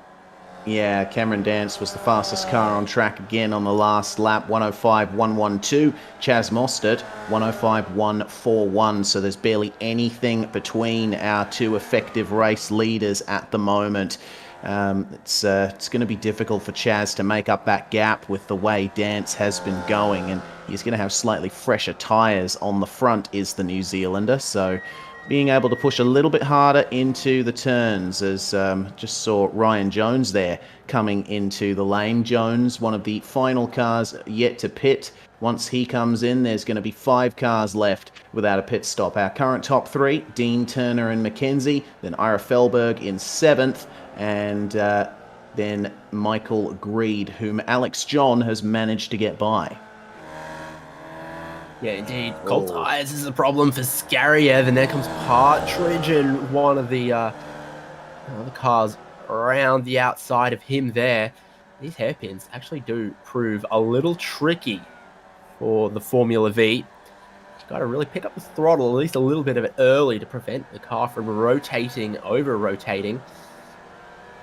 Yeah, Cameron Dance was the fastest car on track again on the last lap, 105.112. Chaz Mostert, 105.141. So there's barely anything between our two effective race leaders at the moment. It's going to be difficult for Chaz to make up that gap with the way Dance has been going, and he's going to have slightly fresher tyres on the front is the New Zealander, so being able to push a little bit harder into the turns, as just saw Ryan Jones there coming into the lane. Jones, one of the final cars yet to pit. Once he comes in, there's going to be 5 cars left without a pit stop. Our current top 3, Dean, Turner and McKenzie, then Ira Felberg in 7th, and then Michael Greed, whom Alex John has managed to get by. Yeah, indeed. Cold tyres is a problem for Scariev, and there comes Partridge and one of the cars around the outside of him there. These hairpins actually do prove a little tricky for the Formula V. You've got to really pick up the throttle, at least a little bit of it early, to prevent the car from over-rotating.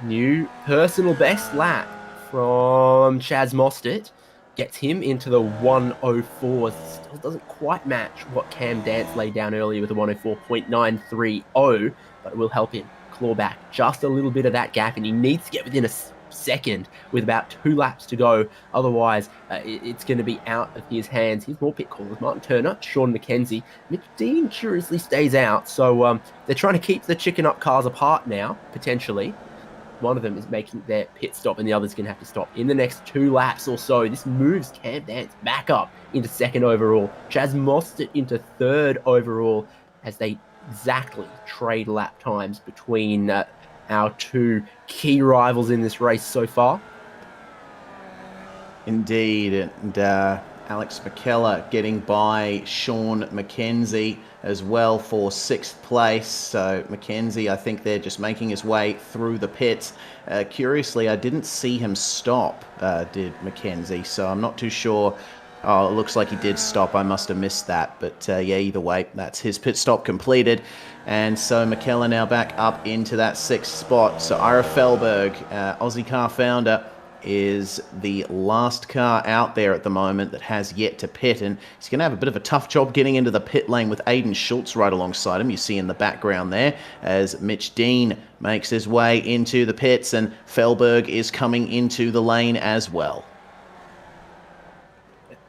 New personal best lap from Chaz Mostert. Gets him into the 104. Still doesn't quite match what Cam Dance laid down earlier with the 104.930, but it will help him claw back just a little bit of that gap, and he needs to get within a second with about 2 laps to go. Otherwise, it's going to be out of his hands. Here's more pit callers. Martin Turner, Sean McKenzie. Mitch Dean curiously stays out, so they're trying to keep the chicken up cars apart now, potentially. One of them is making their pit stop, and the other's going to have to stop in the next 2 laps or so. This moves Cam Dance back up into 2nd overall. Chaz Mostert into 3rd overall, as they exactly trade lap times between our 2 key rivals in this race so far. Indeed, and Alex McKellar getting by Sean McKenzie as well for 6th place. So McKenzie, I think they're just making his way through the pits. Curiously, I didn't see him stop, did McKenzie, so I'm not too sure. Oh, it looks like he did stop. I must have missed that. But yeah, either way, that's his pit stop completed. And so McKellar now back up into that 6th spot. So Ira Felberg, OZICAR founder, is the last car out there at the moment that has yet to pit, and he's going to have a bit of a tough job getting into the pit lane with Aiden Schultz right alongside him. You see in the background there as Mitch Dean makes his way into the pits, and Felberg is coming into the lane as well.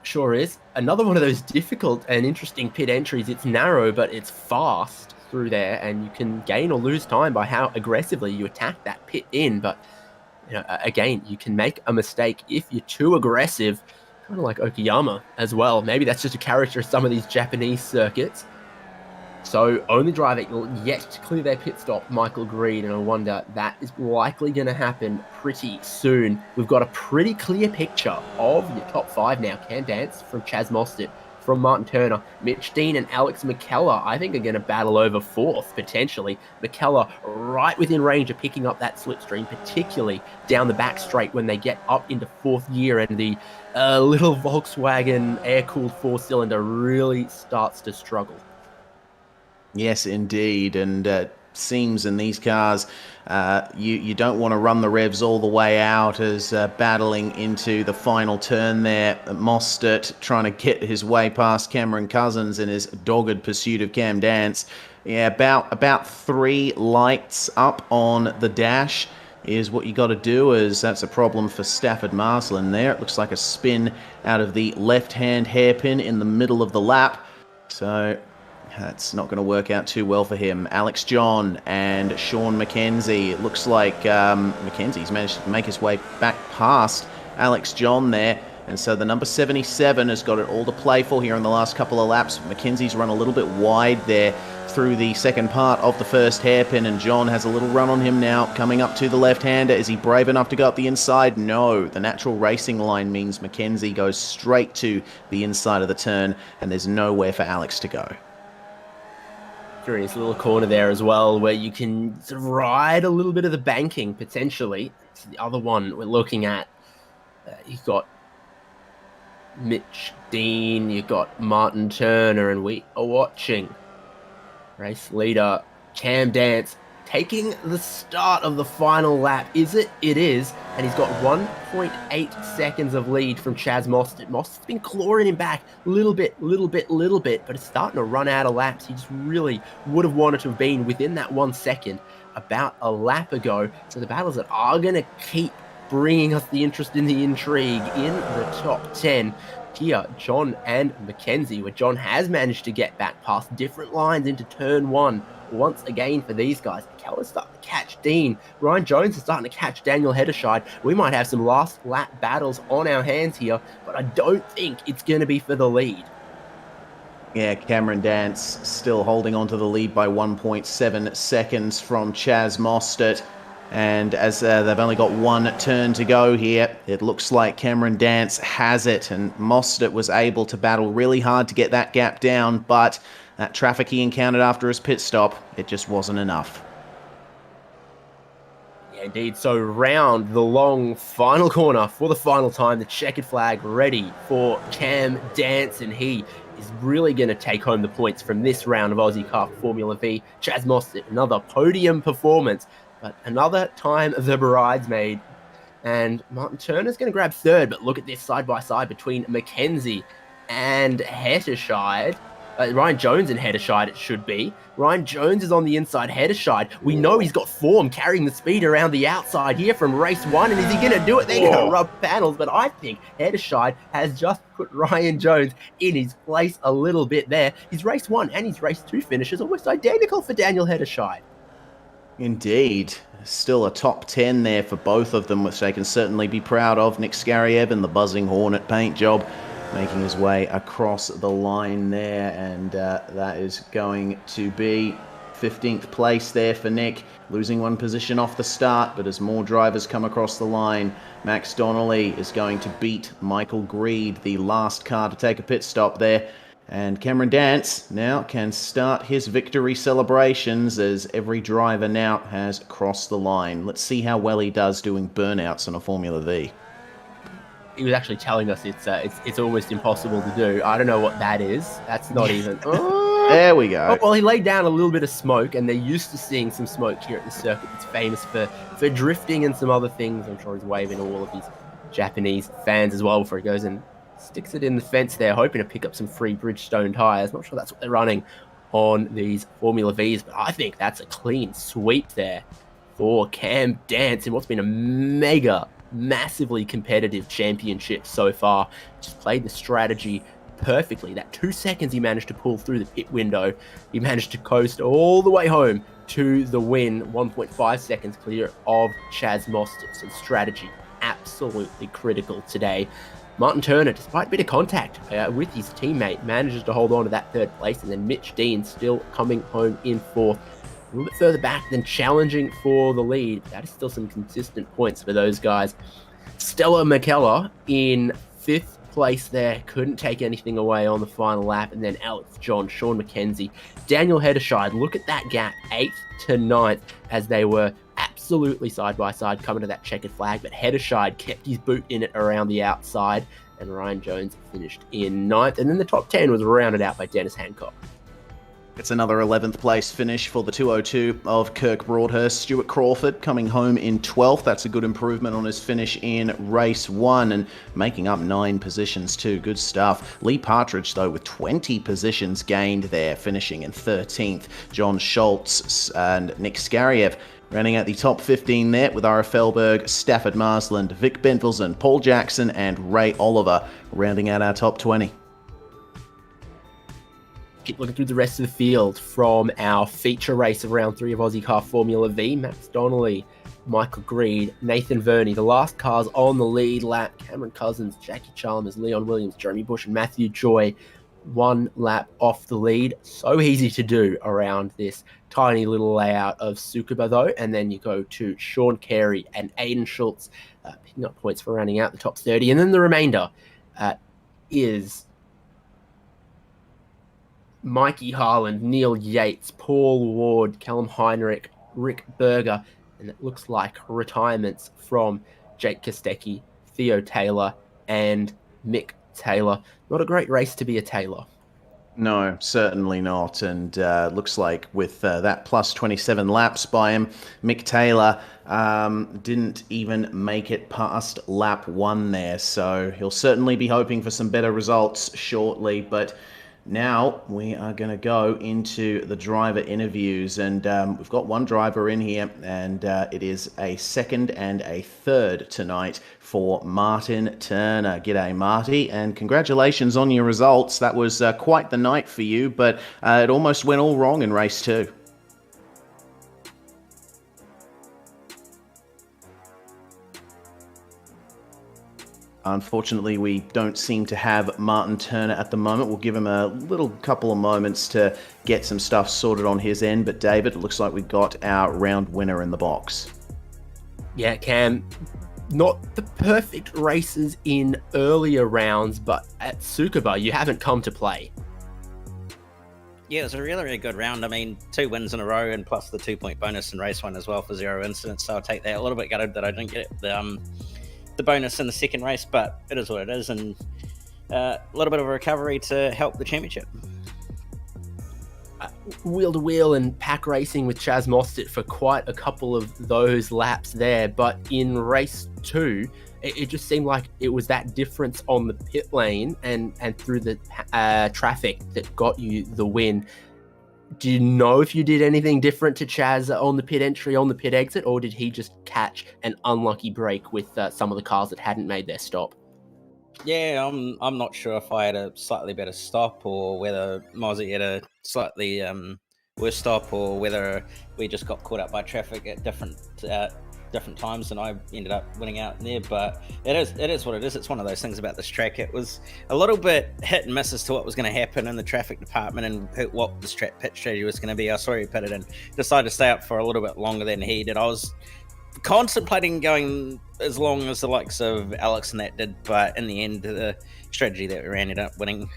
Sure is. Another one of those difficult and interesting pit entries. It's narrow, but it's fast through there, and you can gain or lose time by how aggressively you attack that pit in, but again, you can make a mistake if you're too aggressive, kind of like Okayama as well. Maybe that's just a character of some of these Japanese circuits. So only driver yet to clear their pit stop, Michael Greed, and I wonder that is likely going to happen pretty soon. We've got a pretty clear picture of your top 5 now. Cam Dance from Chaz Mostert, from Martin Turner, Mitch Dean and Alex McKellar, I think, are going to battle over 4th, potentially. McKellar right within range of picking up that slipstream, particularly down the back straight when they get up into 4th gear and the little Volkswagen air-cooled 4-cylinder really starts to struggle. Yes, indeed, and seems in these cars you don't want to run the revs all the way out as battling into the final turn there. Mostert trying to get his way past Cameron Cousins in his dogged pursuit of Cam Dance. Yeah, about 3 lights up on the dash is what you got to do, as that's a problem for Stafford Marsland there. It looks like a spin out of the left-hand hairpin in the middle of the lap, so that's not going to work out too well for him. Alex John and Sean McKenzie. It looks like McKenzie's managed to make his way back past Alex John there. And so the number 77 has got it all to play for here in the last couple of laps. McKenzie's run a little bit wide there through the second part of the first hairpin, and John has a little run on him now, coming up to the left-hander. Is he brave enough to go up the inside? No. The natural racing line means McKenzie goes straight to the inside of the turn, and there's nowhere for Alex to go. Curious little corner there as well, where you can sort of ride a little bit of the banking, potentially. So the other one we're looking at, you've got Mitch Dean, you've got Martin Turner, and we are watching race leader Cam Dance taking the start of the final lap. Is it? It is. And he's got 1.8 seconds of lead from Chaz Mostert. Mostert's been clawing him back little bit, but it's starting to run out of laps. He just really would have wanted to have been within that 1 second about a lap ago. So the battles that are going to keep bringing us the interest in the intrigue in the top 10. Here, John and McKenzie, where John has managed to get back past different lines into turn 1. Once again for these guys. McKellar's starting to catch Dean. Ryan Jones is starting to catch Daniel Hederscheid. We might have some last lap battles on our hands here, but I don't think it's going to be for the lead. Yeah, Cameron Dance still holding on to the lead by 1.7 seconds from Chaz Mostert. And as they've only got one turn to go here, it looks like Cameron Dance has it, and Mostert was able to battle really hard to get that gap down, but that traffic he encountered after his pit stop, it just wasn't enough. Yeah, indeed. So round the long final corner for the final time, the checkered flag ready for Cam Dance, and he is really going to take home the points from this round of OZICAR Formula V. Chaz Mostert, another podium performance, but another time the bridesmaid. And Martin Turner's going to grab third, but look at this side-by-side between Mackenzie and Hetterscheid. Ryan Jones and Hetterscheid, it should be. Ryan Jones is on the inside, Hetterscheid. We know he's got form carrying the speed around the outside here from race one, and is he going to do it? They're going to rub panels, but I think Hetterscheid has just put Ryan Jones in his place a little bit there. His race one and his race two finishes almost identical for Daniel Hetterscheid. Indeed. Still a top 10 there for both of them, which they can certainly be proud of. Nick Skariev and the Buzzing Hornet paint job making his way across the line there, and that is going to be 15th place there for Nick, losing one position off the start, but as more drivers come across the line, Max Donnelly is going to beat Michael Greed, the last car to take a pit stop there. And Cameron Dance now can start his victory celebrations as every driver now has crossed the line. Let's see how well he does doing burnouts on a Formula V. He was actually telling us it's almost impossible to do. I don't know what that is. That's not even... There we go. Oh, well, he laid down a little bit of smoke, and they're used to seeing some smoke here at the circuit. It's famous for drifting and some other things. I'm sure he's waving all of his Japanese fans as well before he goes and sticks it in the fence there, hoping to pick up some free Bridgestone tyres. Not sure that's what they're running on these Formula Vs, but I think that's a clean sweep there for Cam Dance in what's been a massively competitive championship so far. Just played the strategy perfectly. That 2 seconds he managed to pull through the pit window, he managed to coast all the way home to the win, 1.5 seconds clear of Chaz Mostert. So strategy absolutely critical today. Martin Turner, despite a bit of contact with his teammate, manages to hold on to that third place, and then Mitch Dean still coming home in fourth. A little bit further back than challenging for the lead. That is still some consistent points for those guys. Stella McKellar in fifth place there, couldn't take anything away on the final lap, and then Alex John, Sean McKenzie, Daniel Hetterscheid, look at that gap, 8th to 9th, as they were absolutely side by side coming to that checkered flag, but Hetterscheid kept his boot in it around the outside, and Ryan Jones finished in 9th, and then the top 10 was rounded out by Dennis Hancock. It's another 11th place finish for the 202 of Kirk Broadhurst. Stuart Crawford coming home in 12th. That's a good improvement on his finish in race 1 and making up 9 positions too. Good stuff. Lee Partridge, though, with 20 positions gained there, finishing in 13th. John Schultz and Nick Skariev running at the top 15 there with Ara Felberg, Stafford Marsland, Vic Bentelsen, Paul Jackson and Ray Oliver rounding out our top 20. Keep looking through the rest of the field from our feature race of round 3 of OZICAR Formula V. Max Donnelly, Michael Greed, Nathan Verney, the last cars on the lead lap. Cameron Cousins, Jackie Chalmers, Leon Williams, Jeremy Bush and Matthew Joy, 1 lap off the lead. So easy to do around this tiny little layout of Tsukuba though. And then you go to Sean Carey and Aiden Schultz picking up points for rounding out the top 30. And then the remainder is Mikey Harland, Neil Yates, Paul Ward, Callum Heinrich, Rick Berger, and it looks like retirements from Jake Kostecki, Theo Taylor, and Mick Taylor. Not a great race to be a Taylor. No, certainly not. And looks like with that plus 27 laps by him, Mick Taylor didn't even make it past lap 1 there. So he'll certainly be hoping for some better results shortly. But now we are going to go into the driver interviews, and we've got one driver in here, and it is a second and a third tonight for Martin Turner. G'day, Marty, and congratulations on your results. That was quite the night for you, but it almost went all wrong in race 2. Unfortunately, we don't seem to have Martin Turner at the moment. We'll give him a little couple of moments to get some stuff sorted on his end. But David, it looks like we got our round winner in the box. Yeah, Cam, not the perfect races in earlier rounds, but at Tsukuba, you haven't come to play. Yeah, it was a really, really good round. I mean, 2 wins in a row and plus the 2-point bonus in race 1 as well for 0 incidents. So I'll take that. A little bit gutted that I didn't get the bonus in the second race, but it is what it is. And a little bit of a recovery to help the championship. Wheel to wheel and pack racing with Chaz Mostert for quite a couple of those laps there. But in race 2, it just seemed like it was that difference on the pit lane and through the traffic that got you the win. Do you know if you did anything different to Chaz on the pit entry, on the pit exit, or did he just catch an unlucky break with some of the cars that hadn't made their stop? Yeah, I'm not sure if I had a slightly better stop or whether Mozzie had a slightly worse stop or whether we just got caught up by traffic at different times and I ended up winning out there. But it is what it is. It's one of those things about this track. It was a little bit hit and miss as to what was going to happen in the traffic department and what the pit strategy was going to be. I saw he pitted and decided to stay up for a little bit longer than he did. I was contemplating going as long as the likes of Alex and that did, but in the end, the strategy that we ran ended up winning.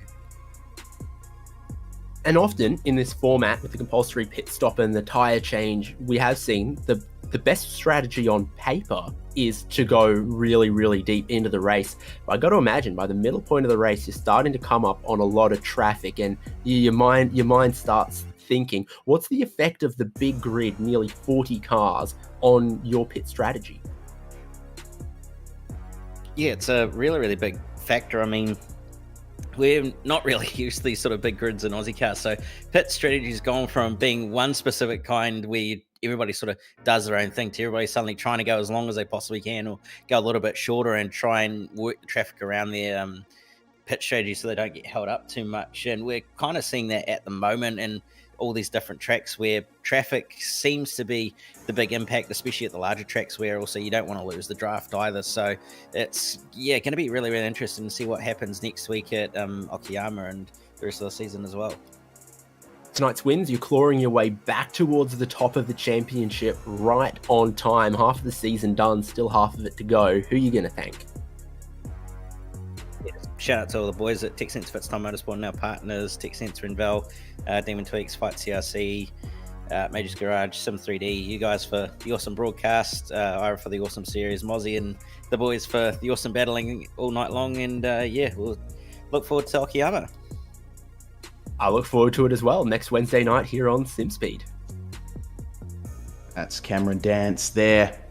And often in this format with the compulsory pit stop and the tyre change, we have seen the best strategy on paper is to go really, really deep into the race. But I got to imagine by the middle point of the race, you're starting to come up on a lot of traffic and your mind starts thinking, what's the effect of the big grid, nearly 40 cars, on your pit strategy? Yeah, it's a really, really big factor. I mean, we're not really used to these sort of big grids in OZICAR, so pit strategy's gone from being one specific kind where everybody sort of does their own thing to everybody suddenly trying to go as long as they possibly can or go a little bit shorter and try and work the traffic around their pit strategy so they don't get held up too much. And we're kind of seeing that at the moment in all these different tracks where traffic seems to be the big impact, especially at the larger tracks where also you don't want to lose the draft either. So it's going to be really, really interesting to see what happens next week at Okayama and the rest of the season as well. Tonight's wins, you're clawing your way back towards the top of the championship right on time. Half of the season done, still half of it to go. Who are you going to thank? Shout out to all the boys at TechSense, Fitztime Motorsport, our partners, TechSense, Renvell, Demon Tweaks, Fight CRC, Majors Garage, Sim3D, you guys for the awesome broadcast, Ira for the awesome series, Mozzie and the boys for the awesome battling all night long, and we'll look forward to Okayama. I look forward to it as well, next Wednesday night here on SimSpeed. That's Cameron Dance there.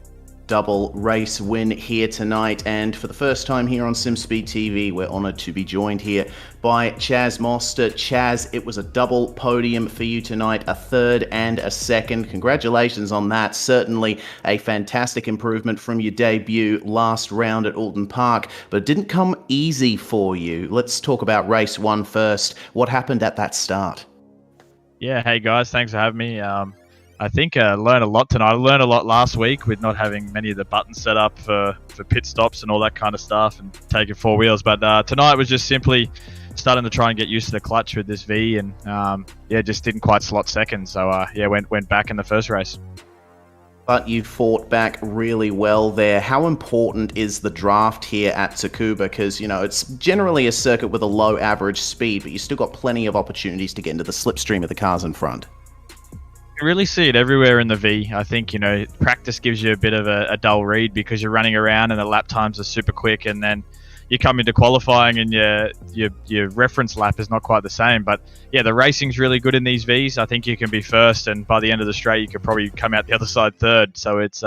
Double race win here tonight, and for the first time here on SimSpeed TV, we're honoured to be joined here by Chaz Mostert. Chaz, it was a double podium for you tonight, a third and a second. Congratulations on that. Certainly a fantastic improvement from your debut last round at Alton Park, but it didn't come easy for you. Let's talk about race 1 first. What happened at that start? Yeah, hey guys, thanks for having me. I think I learned a lot tonight. I learned a lot last week with not having many of the buttons set up for pit stops and all that kind of stuff and taking 4 wheels. But tonight was just simply starting to try and get used to the clutch with this V and just didn't quite slot second. So went back in the first race. But you fought back really well there. How important is the draft here at Tsukuba? Because, it's generally a circuit with a low average speed, but you still got plenty of opportunities to get into the slipstream of the cars in front. You really see it everywhere in the V. I think, practice gives you a bit of a dull read because you're running around and the lap times are super quick, and then you come into qualifying and your reference lap is not quite the same. But yeah, the racing's really good in these Vs. I think you can be first, and by the end of the straight, you could probably come out the other side third. So it's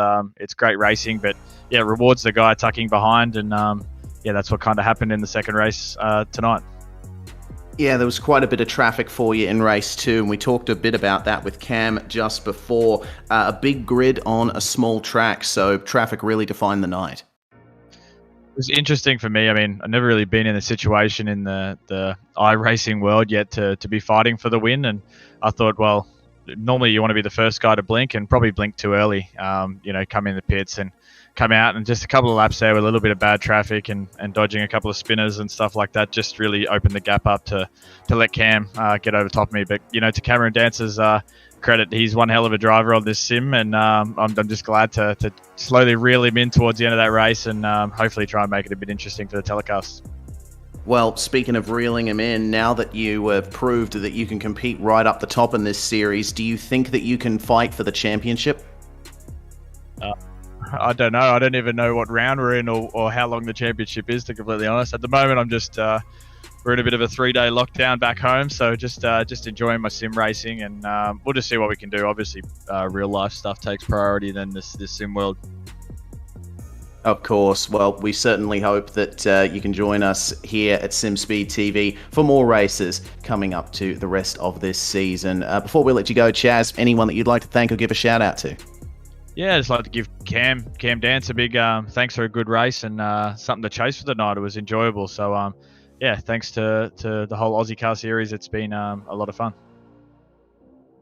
great racing, but yeah, rewards the guy tucking behind, and that's what kind of happened in the second race tonight. Yeah, there was quite a bit of traffic for you in race 2, and we talked a bit about that with Cam just before. A big grid on a small track, so traffic really defined the night. It was interesting for me. I mean, I've never really been in a situation in the iRacing world yet to be fighting for the win, and I thought, well, normally you want to be the first guy to blink and probably blink too early, come in the pits and come out, and just a couple of laps there with a little bit of bad traffic and dodging a couple of spinners and stuff like that just really opened the gap up to let Cam get over top of me. But, to Cameron Dance's credit. He's one hell of a driver on this sim, and I'm just glad to slowly reel him in towards the end of that race, and hopefully try and make it a bit interesting for the telecast. Well, speaking of reeling him in, now that you have proved that you can compete right up the top in this series, do you think that you can fight for the championship? I don't know. I don't even know what round we're in or how long the championship is, to be completely honest. At the moment, I'm just we're in a bit of a 3-day lockdown back home, so just enjoying my sim racing, and we'll just see what we can do. Obviously, real life stuff takes priority than this sim world. Of course. Well, we certainly hope that you can join us here at SimSpeed TV for more races coming up to the rest of this season. Before we let you go, Chaz, anyone that you'd like to thank or give a shout out to? Yeah, I'd just like to give Cam Dance a big thanks for a good race and something to chase for the night. It was enjoyable. So, yeah, thanks to the whole OZICAR series. It's been a lot of fun.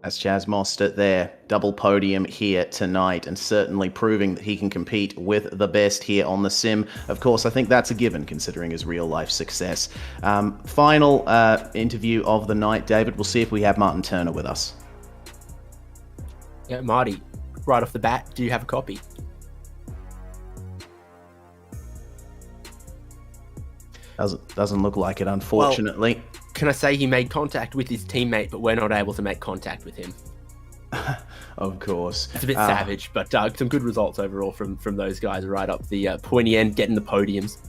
That's Chaz Mostert there, double podium here tonight, and certainly proving that he can compete with the best here on the sim. Of course, I think that's a given considering his real-life success. Final interview of the night, David. We'll see if we have Martin Turner with us. Yeah, Marty, right off the bat, do you have a copy? Doesn't look like it, unfortunately. Well, can I say he made contact with his teammate, but we're not able to make contact with him? Of course. It's a bit savage, but some good results overall from those guys right up the pointy end, getting the podiums.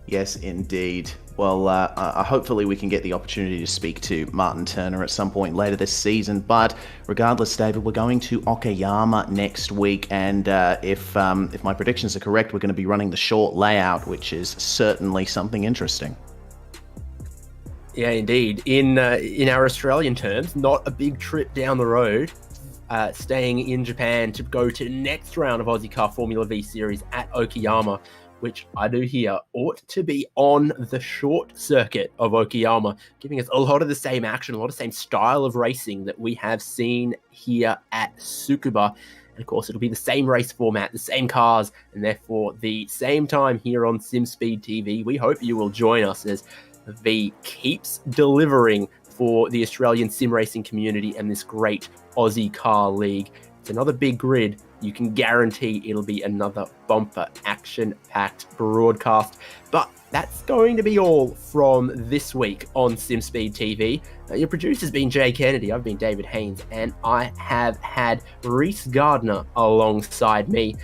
Yes, indeed. Well, hopefully we can get the opportunity to speak to Martin Turner at some point later this season. But regardless, David, we're going to Okayama next week, and if my predictions are correct, we're going to be running the short layout, which is certainly something interesting. Yeah, indeed. In our Australian terms, not a big trip down the road. Staying in Japan to go to the next round of OZICAR Formula Vee Series at Okayama, which I do hear ought to be on the short circuit of Okayama, giving us a lot of the same action, a lot of the same style of racing that we have seen here at Tsukuba. And of course, it'll be the same race format, the same cars, and therefore the same time here on SimSpeed TV. We hope you will join us as V keeps delivering for the Australian sim racing community and this great Aussie car league. It's another big grid. You can guarantee it'll be another bumper action-packed broadcast. But that's going to be all from this week on SimSpeed TV. Your producer's been Jay Kennedy, I've been David Haynes, and I have had Reese Gardner alongside me.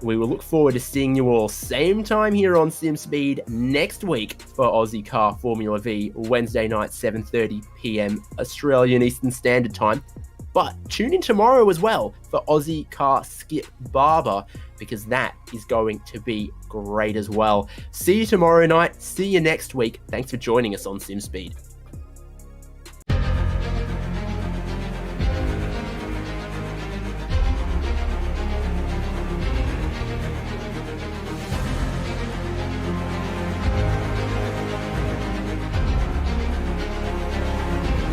We will look forward to seeing you all same time here on SimSpeed next week for OZICAR Formula Vee, Wednesday night, 7:30 p.m. Australian Eastern Standard Time. But tune in tomorrow as well for OZICAR Skip Barber, because that is going to be great as well. See you tomorrow night. See you next week. Thanks for joining us on SimSpeed.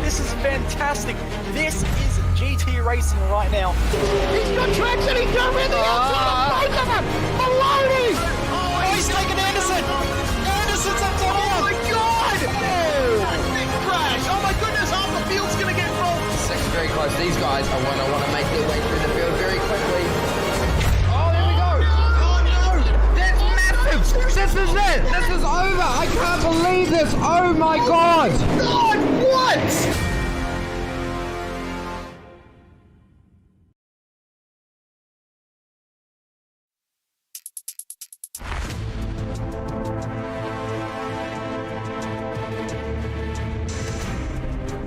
This is fantastic. This is GT racing right now. He's got traction. He's got rhythm. Both of them. Maloney. Oh, he's taking Anderson. Anderson's up top. Oh my God. Big crash. Oh my goodness. Half the field's going to get rolled. Second very close. These guys are want to make their way through the field very quickly. Oh, there we go. Oh no. That's massive. This is it. This is over. I can't believe this. Oh my God.